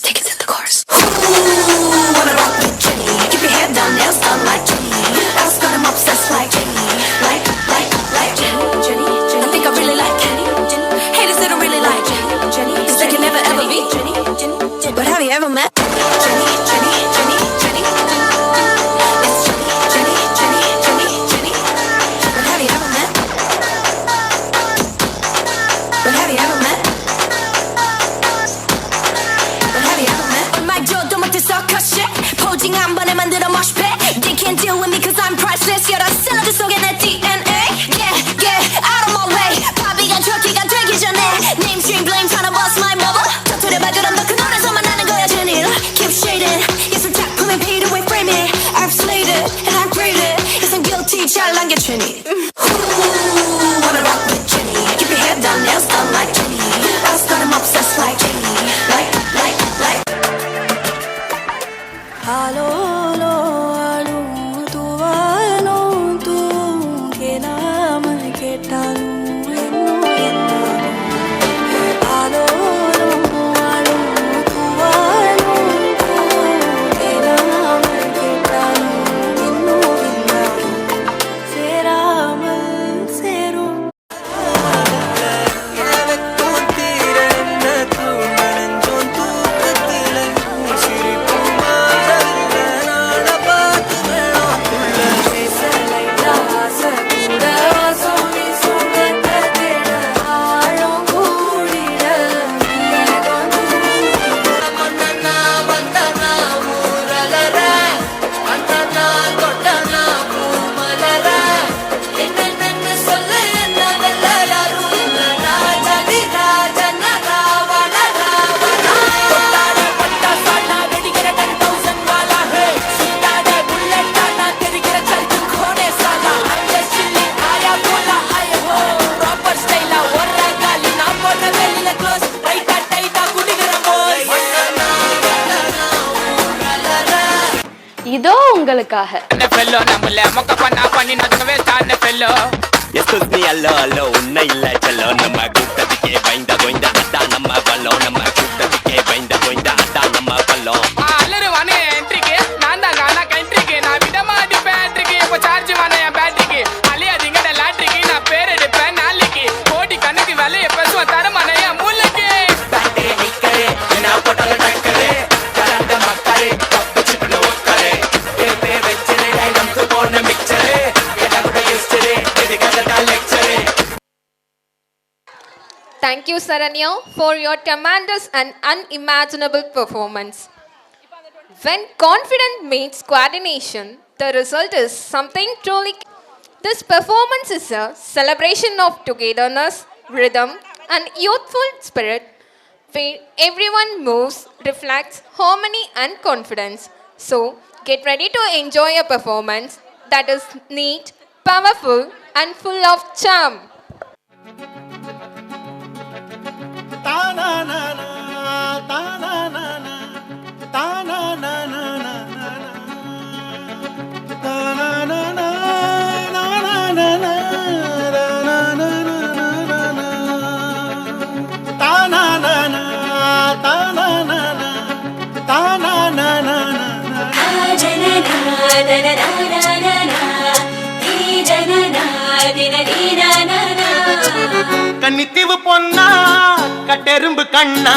Take it to the chorus. Wanna rock with Jenny? Keep your head down, nails done like Jenny. That's got him obsessed like Jenny. Like Jenny. I think I really like Jenny. Haters they don't really like Jenny. Cause they can never ever be Jenny. But have you ever met Jenny? It's Jenny. But have you ever met? But have you ever met? Posing 한 번에 만들어 mosh pit. They can't deal with me cause I'm priceless. 여러 샐러드 속에 내 DNA. Yeah, out of my way. 바비가 저기가 되기 전에 Mainstream blame tryna bust my bubble. 터트려봐 그럼 너 그 노래서만 나는 거야 제닐. Keep shading. 예술 작품에 paid away frame it. I've slayed it and I grade it. Yes I'm guilty 잘 남겨주니. Wanna rock with Jenny. Keep your head down, nails done like Jenny. I've got him obsessed like Jenny. Like Hello, tuwano tu ke naam ketalu enno Hello, tuwano ke naam ketalu enno seramal seru இதோ உங்களுக்காக Excuse me, hello, உன்னை இல்ல Cello நம்ம கூட்டத்துக்கே பயந்த கோய்ந்த அதான் நம்ம பல்லம் நம்ம கூட்டத்துக்கே பயந்த கோய்ந்த அதான் நம்ம பல்லம் அலருவானே என்ட்ரிக்கு நான் தான் கானா கண்ட்ரிக்கு நான் விட மாட்டேன் பேட்ரிக்கு இப்போ சார்ஜ் வானே என் பேட்டரிக்கு அழியாதீங்க லாட்ரிக்கு நான் பேர் Thank you, Saranya, for your tremendous and unimaginable performance. When confidence meets coordination, the result is something truly. This performance is a celebration of togetherness, rhythm, and youthful spirit, where everyone moves, reflects harmony and confidence. So, get ready to enjoy a performance that is neat, powerful, and full of charm. கன்னித்தீவு பொன்னா கட்டெரும்பு கண்ணா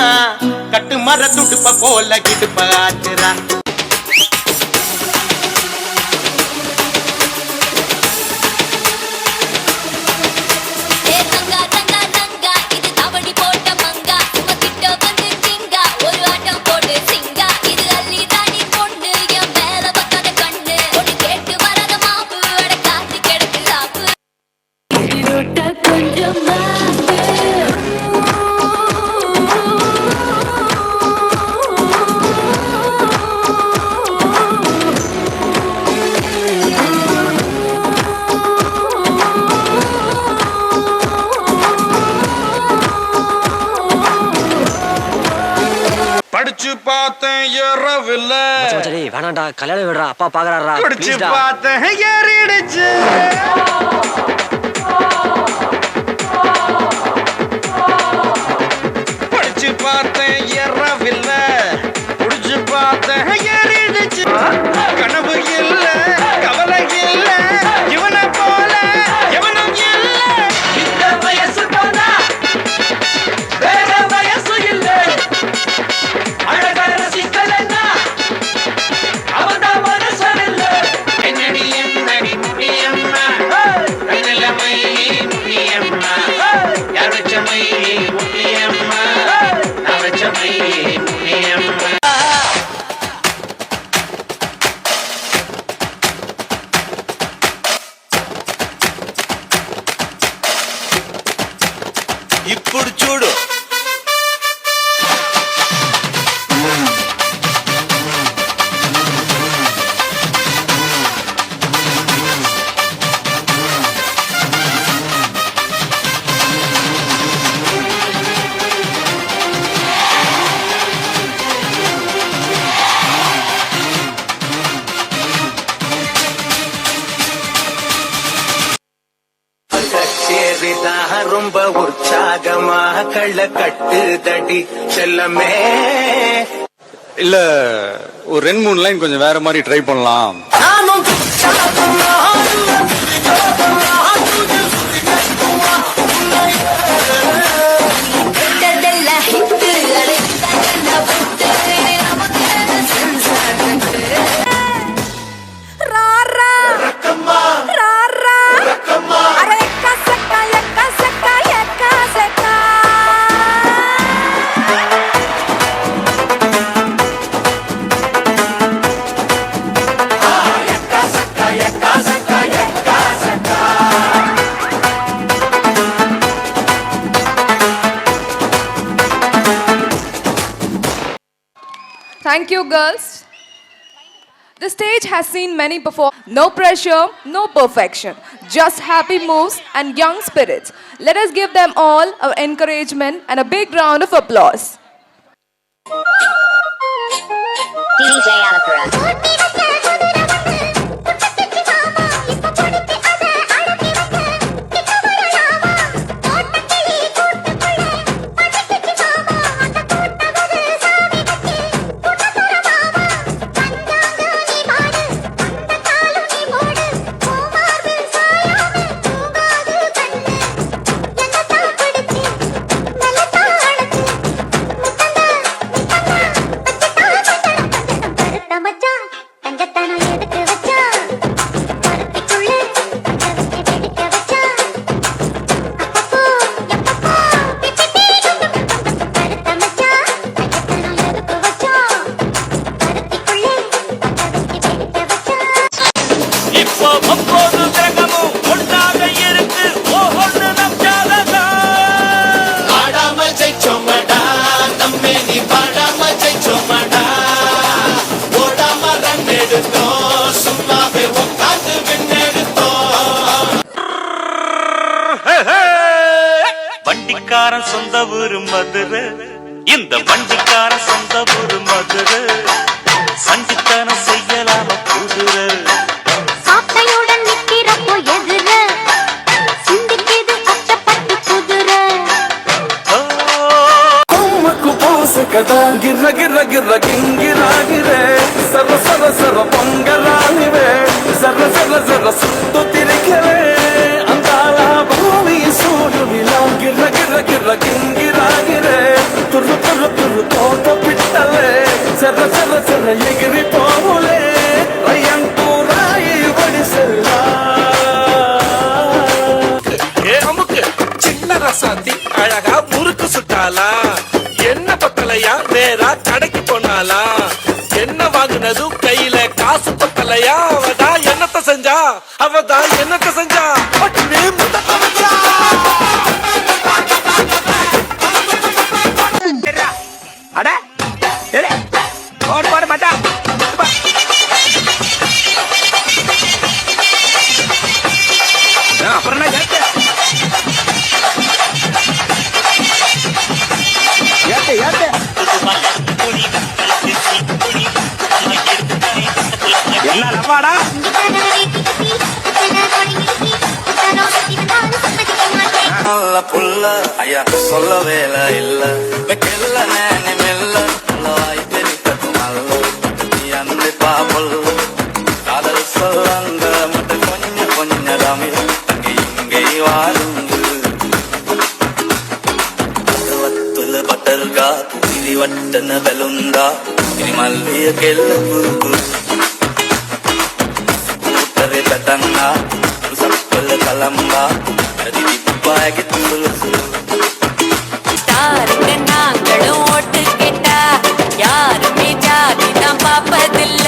கட்டு மர துடுப்ப போல கிடுப்ப ஆச்சுரா படிச்சு பார்த்தேன் ஏறவில்லை. வேணாண்டா கல்யாணம் விடுறா அப்பா பாக்குறாரா. படிச்சு பார்த்தேன் ஏறிடுச்சு. படிச்சு பார்த்தேன் ஏறவில்லை. புடிச்சு பார்த்தேன் ஏறிடுச்சு. கனவு இல்ல கவலை இல்ல இவனை போல எவனும் இல்ல. இந்த வயசு போனா வேற வயசு இல்ல. அழகார சிக்கலன்னா அவன்தான் மனுஷன் இல்ல. என்னடி என்னடி முனியம்மா கண்ணிலமை முனியம்மா யார் வச்சமை முனியம்மா நான் வச்சமை முனியம்மா. ఇప్పుడు చూడు ரொம்ப உற்சாகமா கள்ள கட்டு தடி செல்லமே. இல்ல ஒரு 2-3 லைன் கொஞ்சம் வேற மாதிரி ட்ரை பண்ணலாம். Thank you, girls. The stage has seen many perform. No pressure, no perfection, just happy moves and young spirits. Let us give them all our encouragement and a big round of applause. DJ Alapura. மச்சான் தங்க சொந்த ஊரு மதுரை, இந்த வண்டிக்கார சொந்த ஊரு மதுரை. சண்டித்தனம் செய்யலாம குதிரை, சாட்டையுடன் நிக்கிறப்போ எதிர சிந்திக்கிது அட்டப்பட்டு குதிரை. కొమ్మకు పోసు కదా గిర్ర గిర్ర గిర్ర గింగిరాగిరే సర్ర సర్ర సర్ర పొంగరానివే సర్ర సర్ర సర్ర సుత్తు తిరిగలే అందాల భూమి సూర్యునిలా గిర్ర గిర్ర గిర్ర గింగిరాగిరే తుర్రు తుర్రు తుర్రు తోట పిట్టలే సర్ర సర్ర సర్ర ఎగిరిపోవులే రయ్యంటూ రాయి వడిసెల్లా ஏ அமுக்கு சின்ன ரசாத்தி அழகா முறுக்கு சுட்டாளா, என்ன பத்தலையா நேரா கடைக்கு போனாலா, என்ன வாங்குனது கையில காசு பத்தலையா, அவதா என்னத்த செஞ்சா, அவதா என்னத்த செஞ்சா, பட்டுனே முத்தத்த வச்சா. அட ஏலே ஓடு ஓடு மச்சான். அப்புறம் என்ன கேட்ட ஏத்த ஏத்த என்ன லவாடா நல்ல புள்ள ஐயா சொல்ல வேலை இல்ல வெக்கல்ல நேனி மெல்ல வாய் பெரிக்கட்டு நல்ல நீ அந்த பாபல் காதல் சொல்லங்க மட்டும் கொஞ்சம் கொஞ்சம் தமிழ் அங்கே இங்கே வாழுங்க வத்துல பட்டருகா திரி வட்டன வெலுந்தா இனி மல்லிய கெல்லு கூட்டரை தட்டங்கா சப்பல் கலம்பா நாங்களும் ஓட்டு கேட்டா யாருமே ஜாதி தான் பாப்பதில்ல.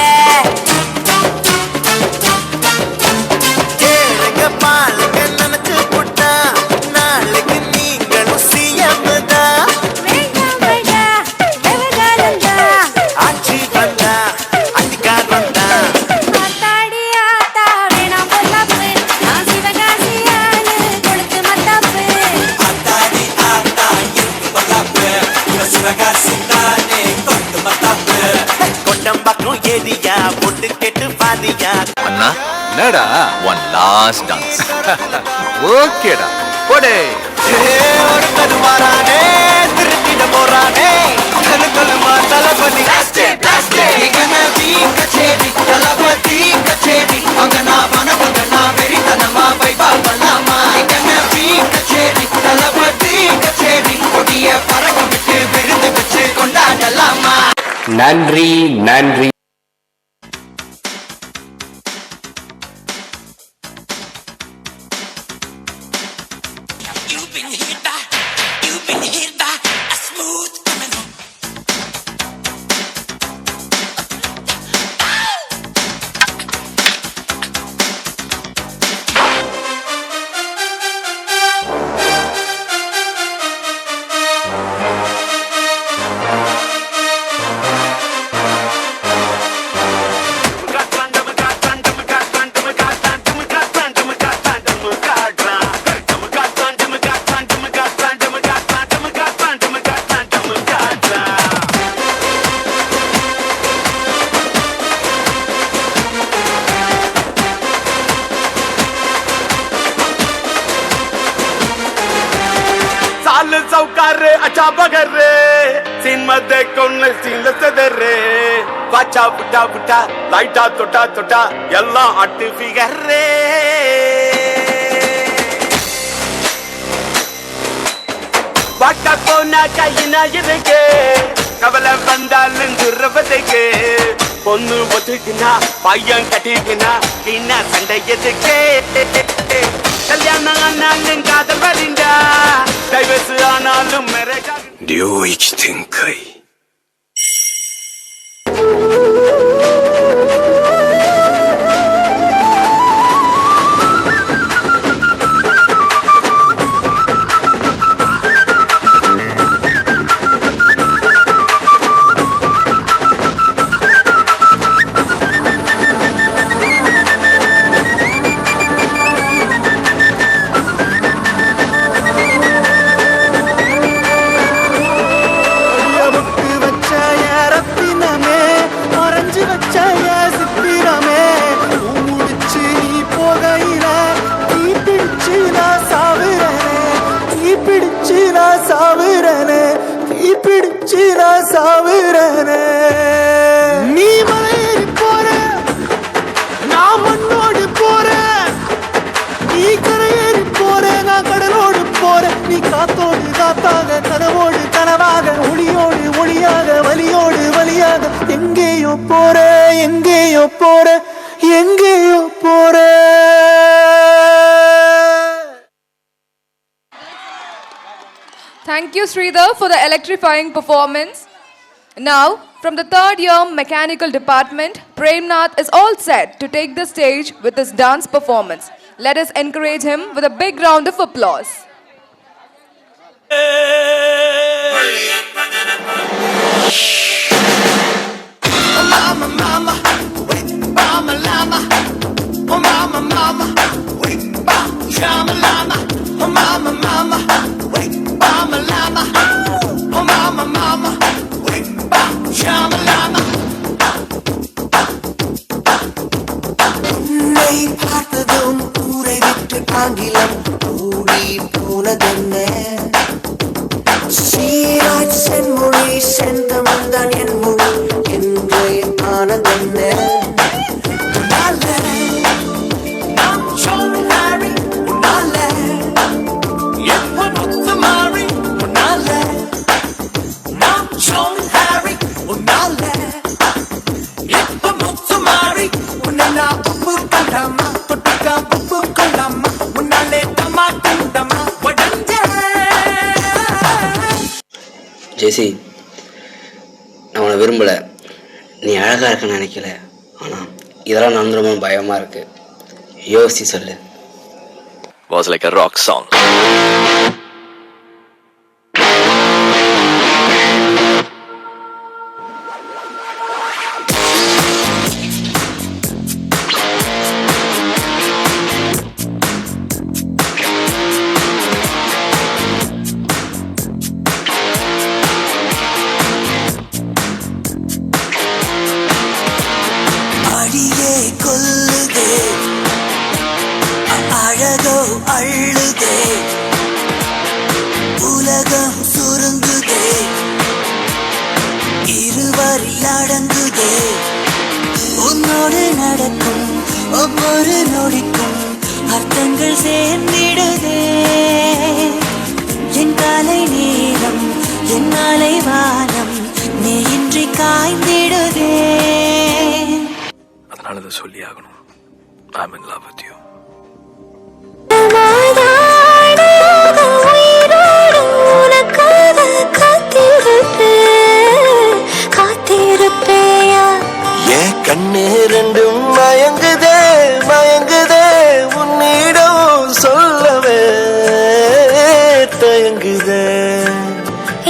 கேளுங்க பாலுங்க நினைச்சு போட்டா நாளைக்கு நீங்களும் சிஎம்தா. ஆட்சி வந்தா அதிகாரம் வந்தா கொட்டம்பாக்கம் ஏரியா பொட்டு கெட்டு பாதியா. அண்ணா என்னடா ஒன் லாஸ்ட் டான்ஸ் ஓகேடா போடே. ஒருத்தர் மாறானே திருப்பிட போறானே கணுக்கணுமா தளபதி கச்சேரி தளபதி கச்சேரி அங்க நான் பணம் நான் வெறித்தனமா பைபா பண்ணலாமா கச்சேரி தளபதி கச்சேரி கொடிய பறக்க விட்டு விருந்து வச்சு கொண்டாடலாமா. நன்றி நன்றி. சவுக்காரு அச்சா பகரு சின்மத கொன்னு சீலசதரு வாச்சா புட்டா புட்டா லைட்டா தொட்டா தொட்டா எல்லாம் அட்டு ஃபிகரே. வாட்டா போனா கையினா இருக்கு கவலை வந்தாலும் துறவதுக்கு பொண்ணு ஒத்துக்குனா பையன் கட்டிக்குனா என்ன சண்டை எதுக்கு கல்யாணம் ஆனாலும் காதல் வரிண்டா டைவர்ஸ் ஆனாலும் மேரேஜ்領域展開 சாவுறனே நீ மலையேறி போற நான் மண்ணோடு போறேன் நீ கரையேறி போற நான் கடலோடு போறேன் நீ காத்தோடு காத்தாக கனவோடு கனவாக ஒளியோடு ஒளியாக வலியோடு வலியாக எங்கேயோ போற எங்கேயோ போற எங்கேயோ போற. Thank you, Sridhar, for the electrifying performance. Now, from the third year mechanical department, Premnath is all set to take the stage with his dance performance. Let us encourage him with a big round of applause. Mama, mama, wait, mama, lama. Oh, mama, mama, wait, shama, lama. Oh, mama, mama, wait, mama, lama. Oh, mama, mama, wait, shama, lama. உன்னை பார்த்ததும் ஊரை விட்டு ஆங்கிலம் கூடி போனதென்ன சீராஜ் சென்மொழி செந்தமிழ் தான் என் மொழி என்று ஆனதென்ன நாம் சொல்லாரி உன்னால எப்ப முத்து மாறி உன்னால நாம் சொல்லாரி உன்னால எப்ப முத்து மாறி உன்னை நான் உப்பு கண்டாமா தொட்டுக்கா உப்பு கொண்டாமா உன்னாலே தம்மா குண்டமா உடஞ்ச. ஜெசி, நான் உன்னை விரும்பலை, நீ அழகாக இருக்குன்னு நினைக்கல, ஆனால் இதெல்லாம் நான் ரொம்ப பயமாக இருக்கு. யோசிச்சு சொல்லு. Was like a rock song. அடியே கொல்லுதே அழகோ அள்ளுதே உலகம் சுருங்குதே இருவரில் அடங்குதே உன்னோடு நடக்கும் ஒவ்வொரு நொடிக்கும் அர்த்தங்கள் சேர்ந்திடுதே என் காலை நேரம் என் நாளை வானம் நீ இன்றி காய்ந்திடுதே. அதனால இதை சொல்லி ஆகணும். I'm in love with you. என் கண்ணு ரெண்டும் மயங்குதே மயங்குதே உன்னிடம் சொல்லவே தயங்குதே.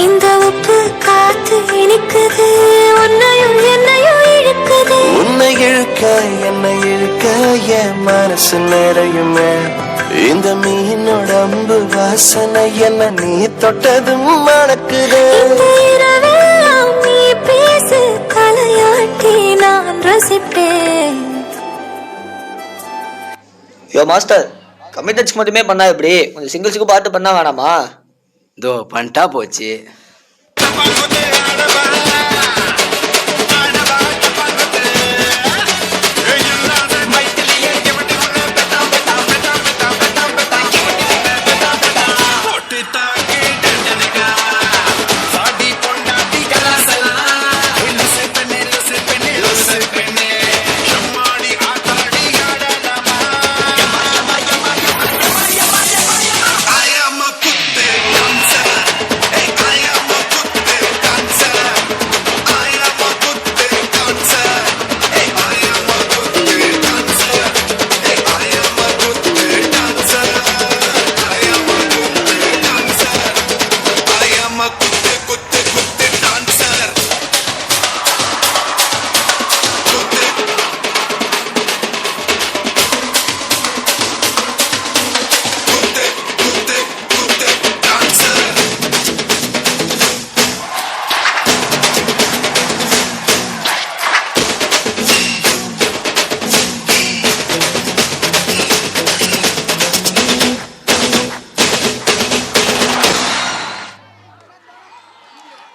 இந்த உப்பு காத்து இனிக்குது உன்னையும் என்னையும் இழுக்குது உன்னை இழுக்க என்னை இழுக்க என் மனசு நிறையுமே. இந்த மீனோட அம்பு வாசனை என்ன நீ தொட்டதும் மணக்குது. இந்த இரவெல்லாம் நீ பேசு தலையாட்டி நான் ரசிப்பேன். யோ மாஸ்டர், கமிட்டட்ஸ்க்கு மட்டுமே பண்ணா எப்படி? கொஞ்சம் சிங்கிள்ஸுக்கு பார்த்து பண்ணா வேணாமா? இதோ பண்ணிட்டா போச்சு. I am a good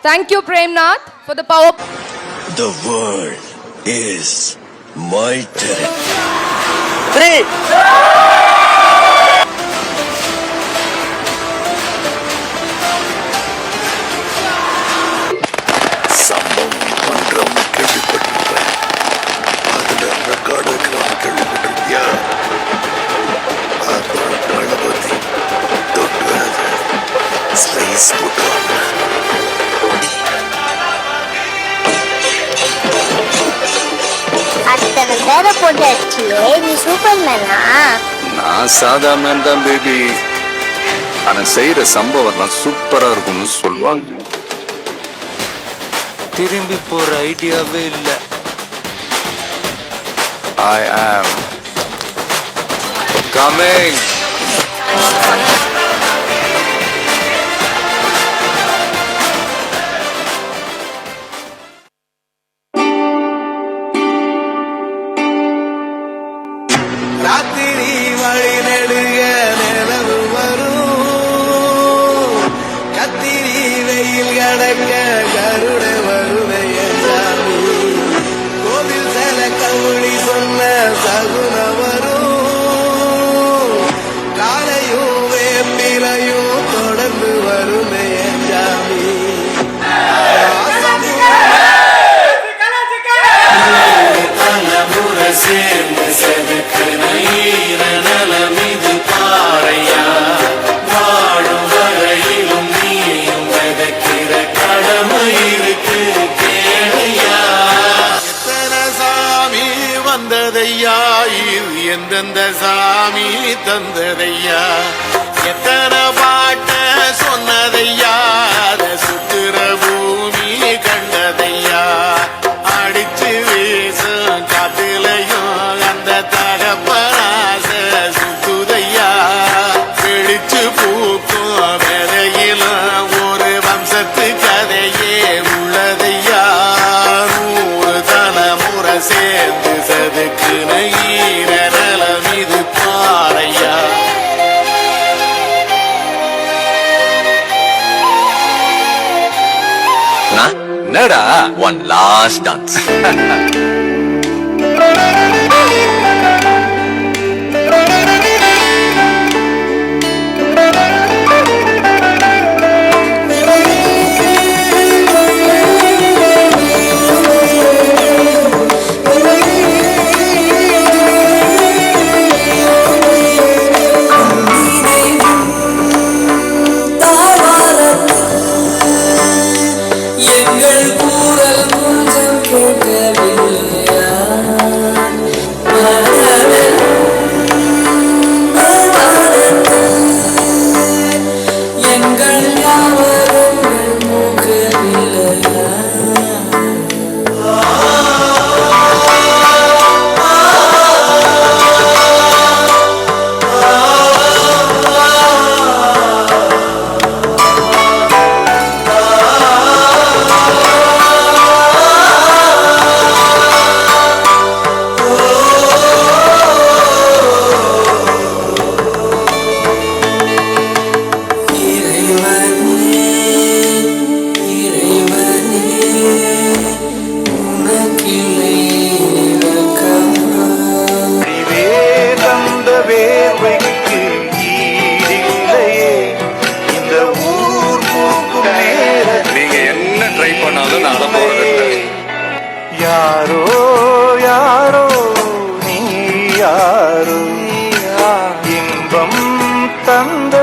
Thank you, Premnath, for the power. The world is my territory. சம்பவம் மன்றம் கேள்விப்பட்டிருப்பேன். அதுல ரெக்கார்டு இருக்கிறவங்க கேள்விப்பட்டிருக்கியா? அப்புறம் தளபதி தொட்டு ஸ்லைஸ் போட்டுவாங்க. அத்தனை பேரை போட்டு அடிச்சியே, நீ சூப்பர் மேனா? நான் சாதா மேன் தான் பேபி. ஆனா செய்யற சம்பவம்லாம் சூப்பரா இருக்கும்னு சொல்லுவாங்க. திரும்பி போற ஐடியாவே இல்ல. I am coming. ராத்திரி வழி நெடுக நிலவு வரும், கத்திரி வெயில் கடக்க கருட வருடைய சாமி, கோவில் சில கவுளி சொன்ன சகுன வரும், காலையும் வேப்பிலையும் தொடர்ந்து வருமே சாமி. தலைமுறை சேர்ந்து செதுக்கின ஈர நலம் இது பாறையா, வாழும் வரையிலும் நீயும் விதைக்கிற கடமை இருக்கு கேளையா. எத்தனை சாமி வந்ததையா, இது எந்தெந்த சாமி தந்ததையா, எத்தனை பாட்ட சொன்னதையா, அதை சுத்துற பூமி கண்டதையா, அடிச்சு வீசும் காத்திலையும் அந்த தகப்பனாச சுத்துதையா, பிடிச்சு பூக்கும் விதையிலும் ஒரு வம்சத்து கதையே உள்ளதையா, 100 தலைமுறை சேர்ந்து செதுக்குன ஈர நலம் இது பாறையா. என்னடா one last dance. எங்கள் கூறல் கொஞ்சம் கேட்கவில்லையா, எங்கள் யாவரும் மூக்கவில்லையா. நீங்க என்ன ட்ரை பண்ணாலும் நான் போறது. யாரோ யாரோ நீ யாரோ, இன்பம் தந்த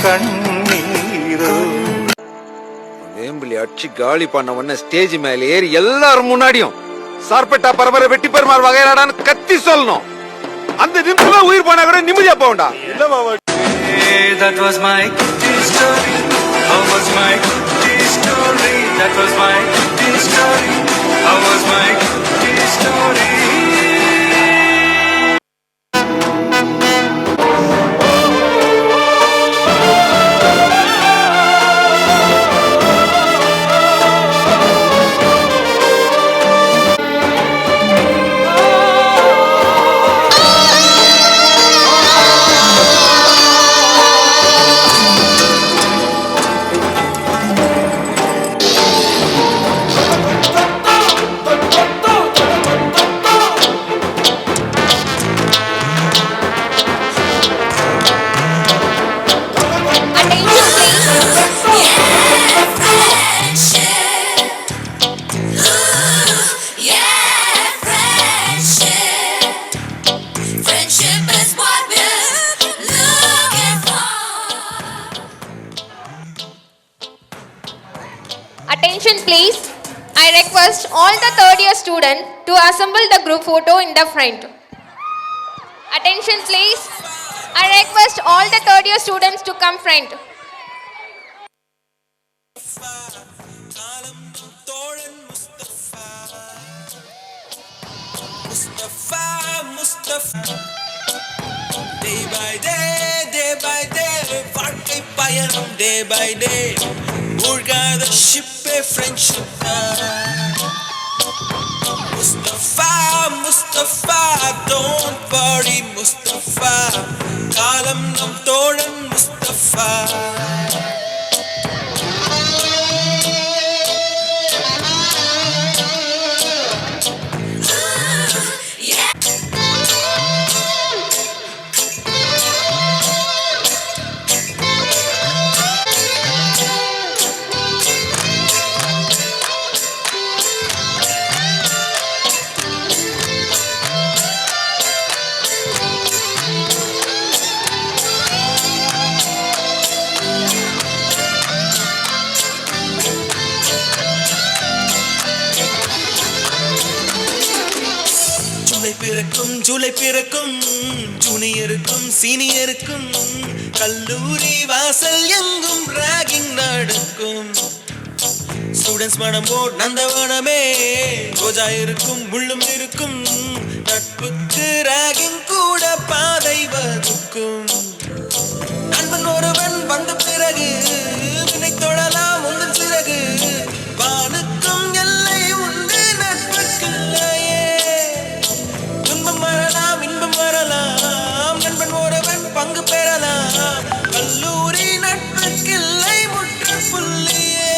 கண்ணீரோ. வேம்பிளி அடிச்சு காலி பண்ண உடனே ஸ்டேஜ் மேல ஏறி எல்லாரும் முன்னாடியும் சார்பட்டா பரம்பரை வெட்டி பெருமாள் வகையாடான்னு கத்தி சொல்லணும். அந்த நிமிஷம் உயிர் போனா கூட நிம்மதியா போகண்டா. இல்ல மாமா. That was my kitty story. How was my kitty story? That was my kitty story. How was my kitty story? Friendship is what we're looking for. Attention please. I request all the third year students to assemble the group photo in the front. Attention please. I request all the third year students to come front. Day by day, வாழ்க்கை பயணம் day by day, மூழ்காத ஷிப்பே friendship தான். Mustafa Mustafa don't worry Mustafa, காலம் நம் தோழன் முஸ்தபா. ஜூலை பிறக்கும் ஜூனியருக்கும் சீனியருக்கும் கல்லூரி வாசல் எங்கும் ராகிங் நடக்கும். ஸ்டூடெண்ட்ஸ் மனம் போட் நந்தவனமே, ரோஜா இருக்கும் முள்ளும் இருக்கும், நட்புக்கு ராகிங் கூட பாதை வகுக்கும். நண்பன் ஒருவன் வந்த பிறகு வினை தொடலாம் உங்கள் சிறகு, வானுக்கும் எல்லை உண்டு நட்புக்குள்ளையே. துன்பம் வரலாம் இன்பம் வரலாம், நண்பன் ஒருவன் பங்கு பெறலாம், கல்லூரி நட்புக்கில்லை முற்றுப்புள்ளியே.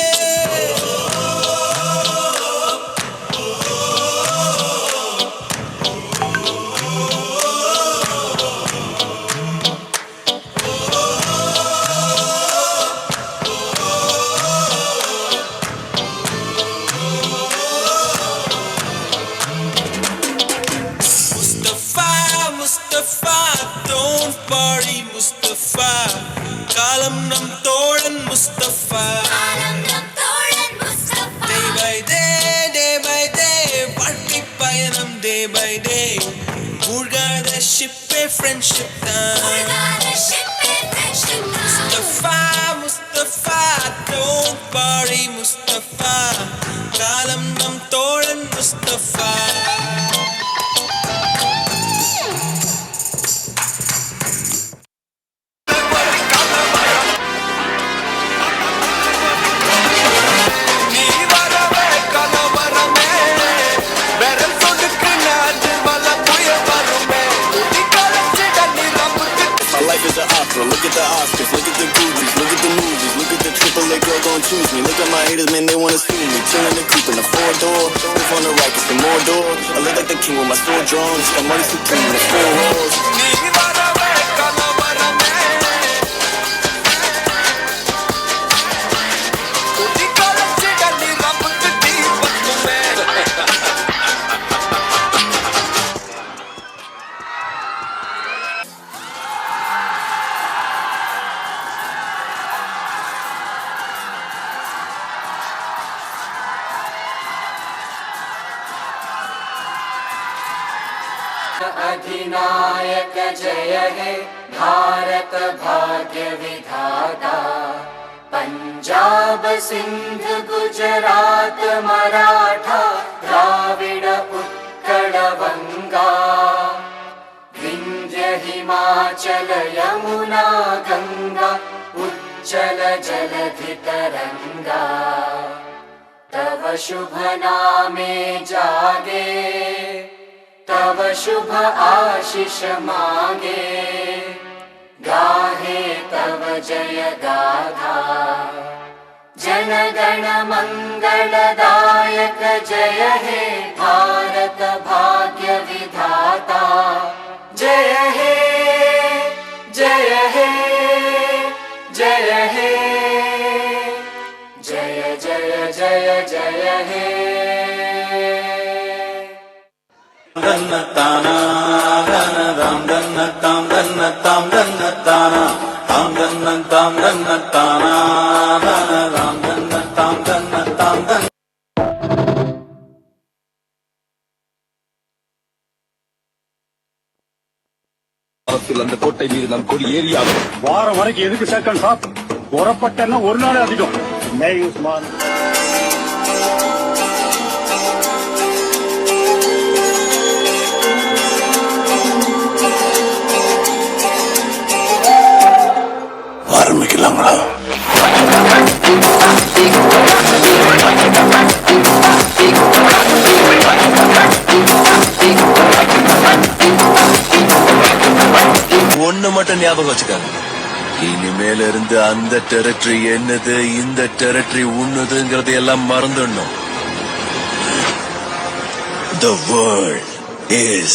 Mustafa, don't worry Mustafa, காலம் நம் தோழன் Mustafa. Day by day, வாழ்க்கை பயணம் day by day, மூழ்காத ஷிப்பே ஃப்ரெண்ட்ஷிப் தான். Mustafa, don't worry Mustafa, காலம் நம் தோழன் Mustafa. Look at the Oscars, look at the Gucci's, look at the movies, look at the AAA girl gon' choose me. Look at my haters, man, they wanna see me. Chillin' the coupe in the 4-door, if on the right, get some more door. I look like the king with my sword drawn, got money supreme in the 4 rows. अधिनायक जय हे भारत भाग्य विधाता, पंजाब सिंध गुजरात मराठा द्राविड उत्कल बंगा, विंध्य हिमाचल यमुना गंगा उच्चल जलधि तरंगा, तव शुभ नामे जागे, तव शुभ आशीष मांगे, गाहे तव जय गाथा, जन गण मंगलदायक जय हे भारत भाग्य विधाता, जय हे जय हे जय हे जय जय जय जय हे. Dana dana dana dana தாம் தன்ன தாம் தன்ன தானா தாம் தன்ன தாம் தன்ன தானா தாம் தன்ன தாம் தன்ன தாம் தன்ன. அந்த கோட்டை மீது நம் கொடி ஏரியாகும். வாரம் வரைக்கும் எதுக்கு செகண்ட் ஹாஃப் புறப்பட்டன்னா ஒரு நாளே அதிகம். உஸ்மான் ஆரம்பிக்கலாங்களா? ஒண்ணு மட்டும் ஞாபகம் வச்சுக்காங்க, இனிமேல இருந்து அந்த டெரிட்டரி என்னது இந்த டெரிட்டரி உன்னதுங்கிறது எல்லாம் மறந்துடணும். The world is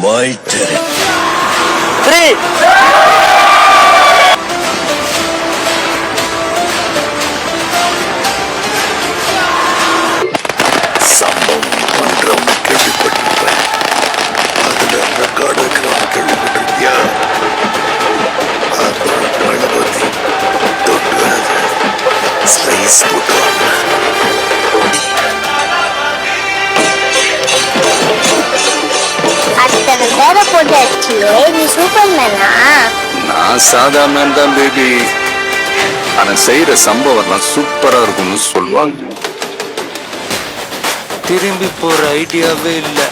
my territory. சம்பவம் பண்றவங்க கேள்விப்பட்டிருப்பேன், அதுல ரெக்கார்டு இருக்கிறவங்க கேள்விப்பட்டிருக்கியா? தளபதி தொட்டு ஸ்லைஸ் போட்டுவாங்க. அத்தனை பேரை போட்டு அடிச்சியே, நீ சூப்பர் மேனா? நான் சாதா மேன் தான் பேபி. ஆனா செய்யற சம்பவம்லாம் சூப்பரா இருக்கும்னு சொல்லுவாங்க. திரும்பி போற ஐடியாவே இல்லை.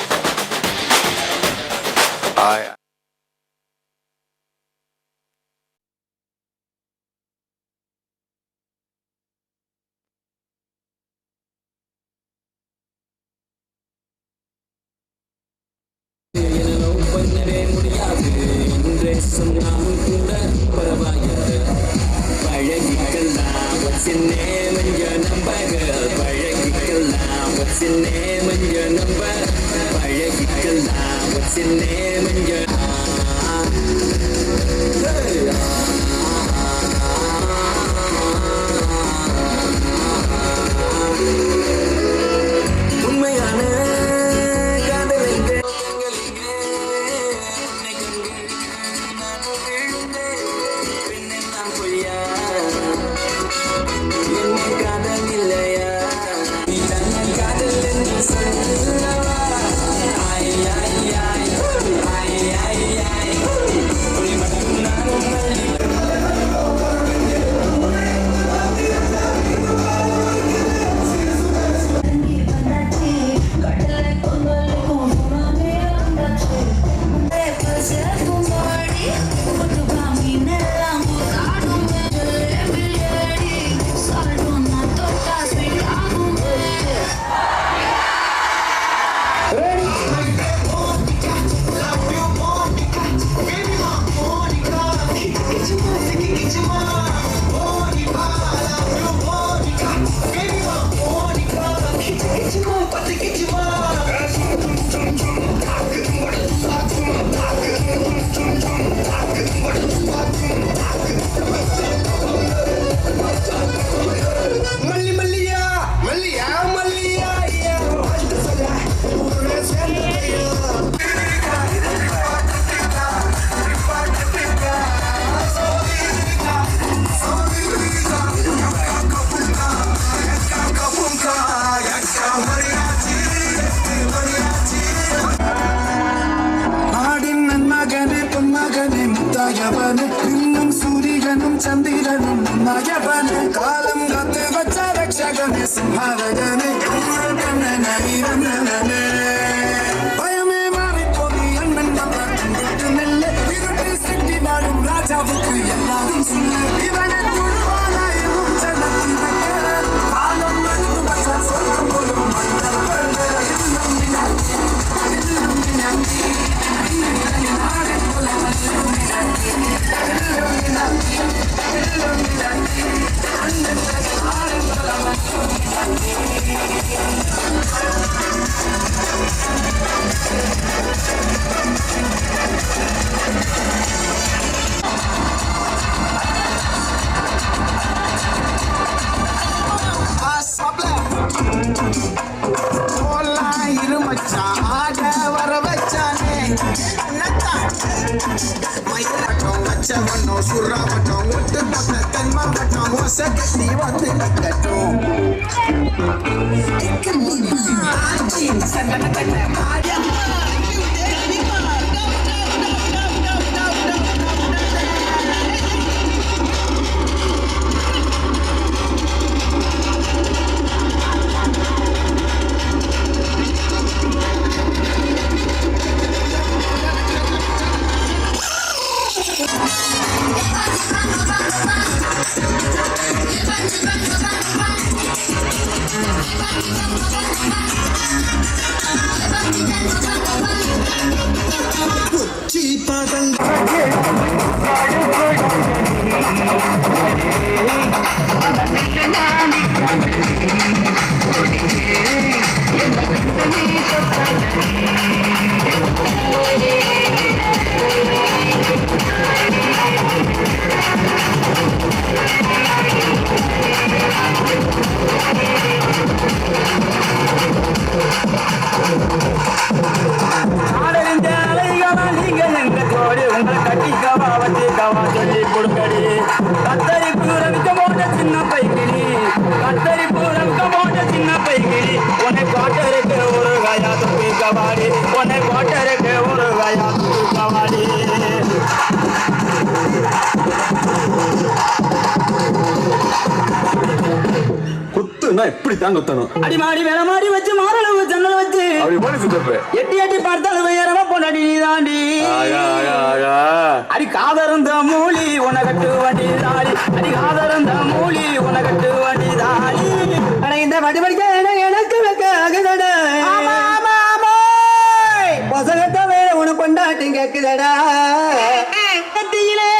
இன்னும் சூரியனும் சந்திரனும் மயவனு காலம் காத்து வச்ச ரக்ஷகனு சிம்ஹாரகனு பயமே மாறி போதி அண்ணன் வந்தாட்டு நெல்லு இருட்டு சிட்டி வாழும் ராஜாவுக்கு எல்லாரும் சொல்லு இவனை துழுவானாயும் ஜனத்தினக்கு காலம் மனித வச்ச சொர்க்கம் போலும் இப்படி தான் குத்தணும். அடி மாடி வேலை மாடி வச்சு மாறளவு ஜன்னல் வச்சு அப்படி போல சுத்தப்ப எட்டி எட்டி பார்த்தாலும் உயரமா பொண்டாடி நீதாண்டி. அடி காதறந்த மூலி உன கட்டு வண்டி தாடி. அடி காதறந்த மூலி உன கட்டு வண்டி தாடி. ஆனா இந்த வடி படிக்க எனக்கு வைக்க ஆகுதடா. பொசகத்த வேலை உன கொண்டாட்டி கேக்குதடா. கட்டியிலே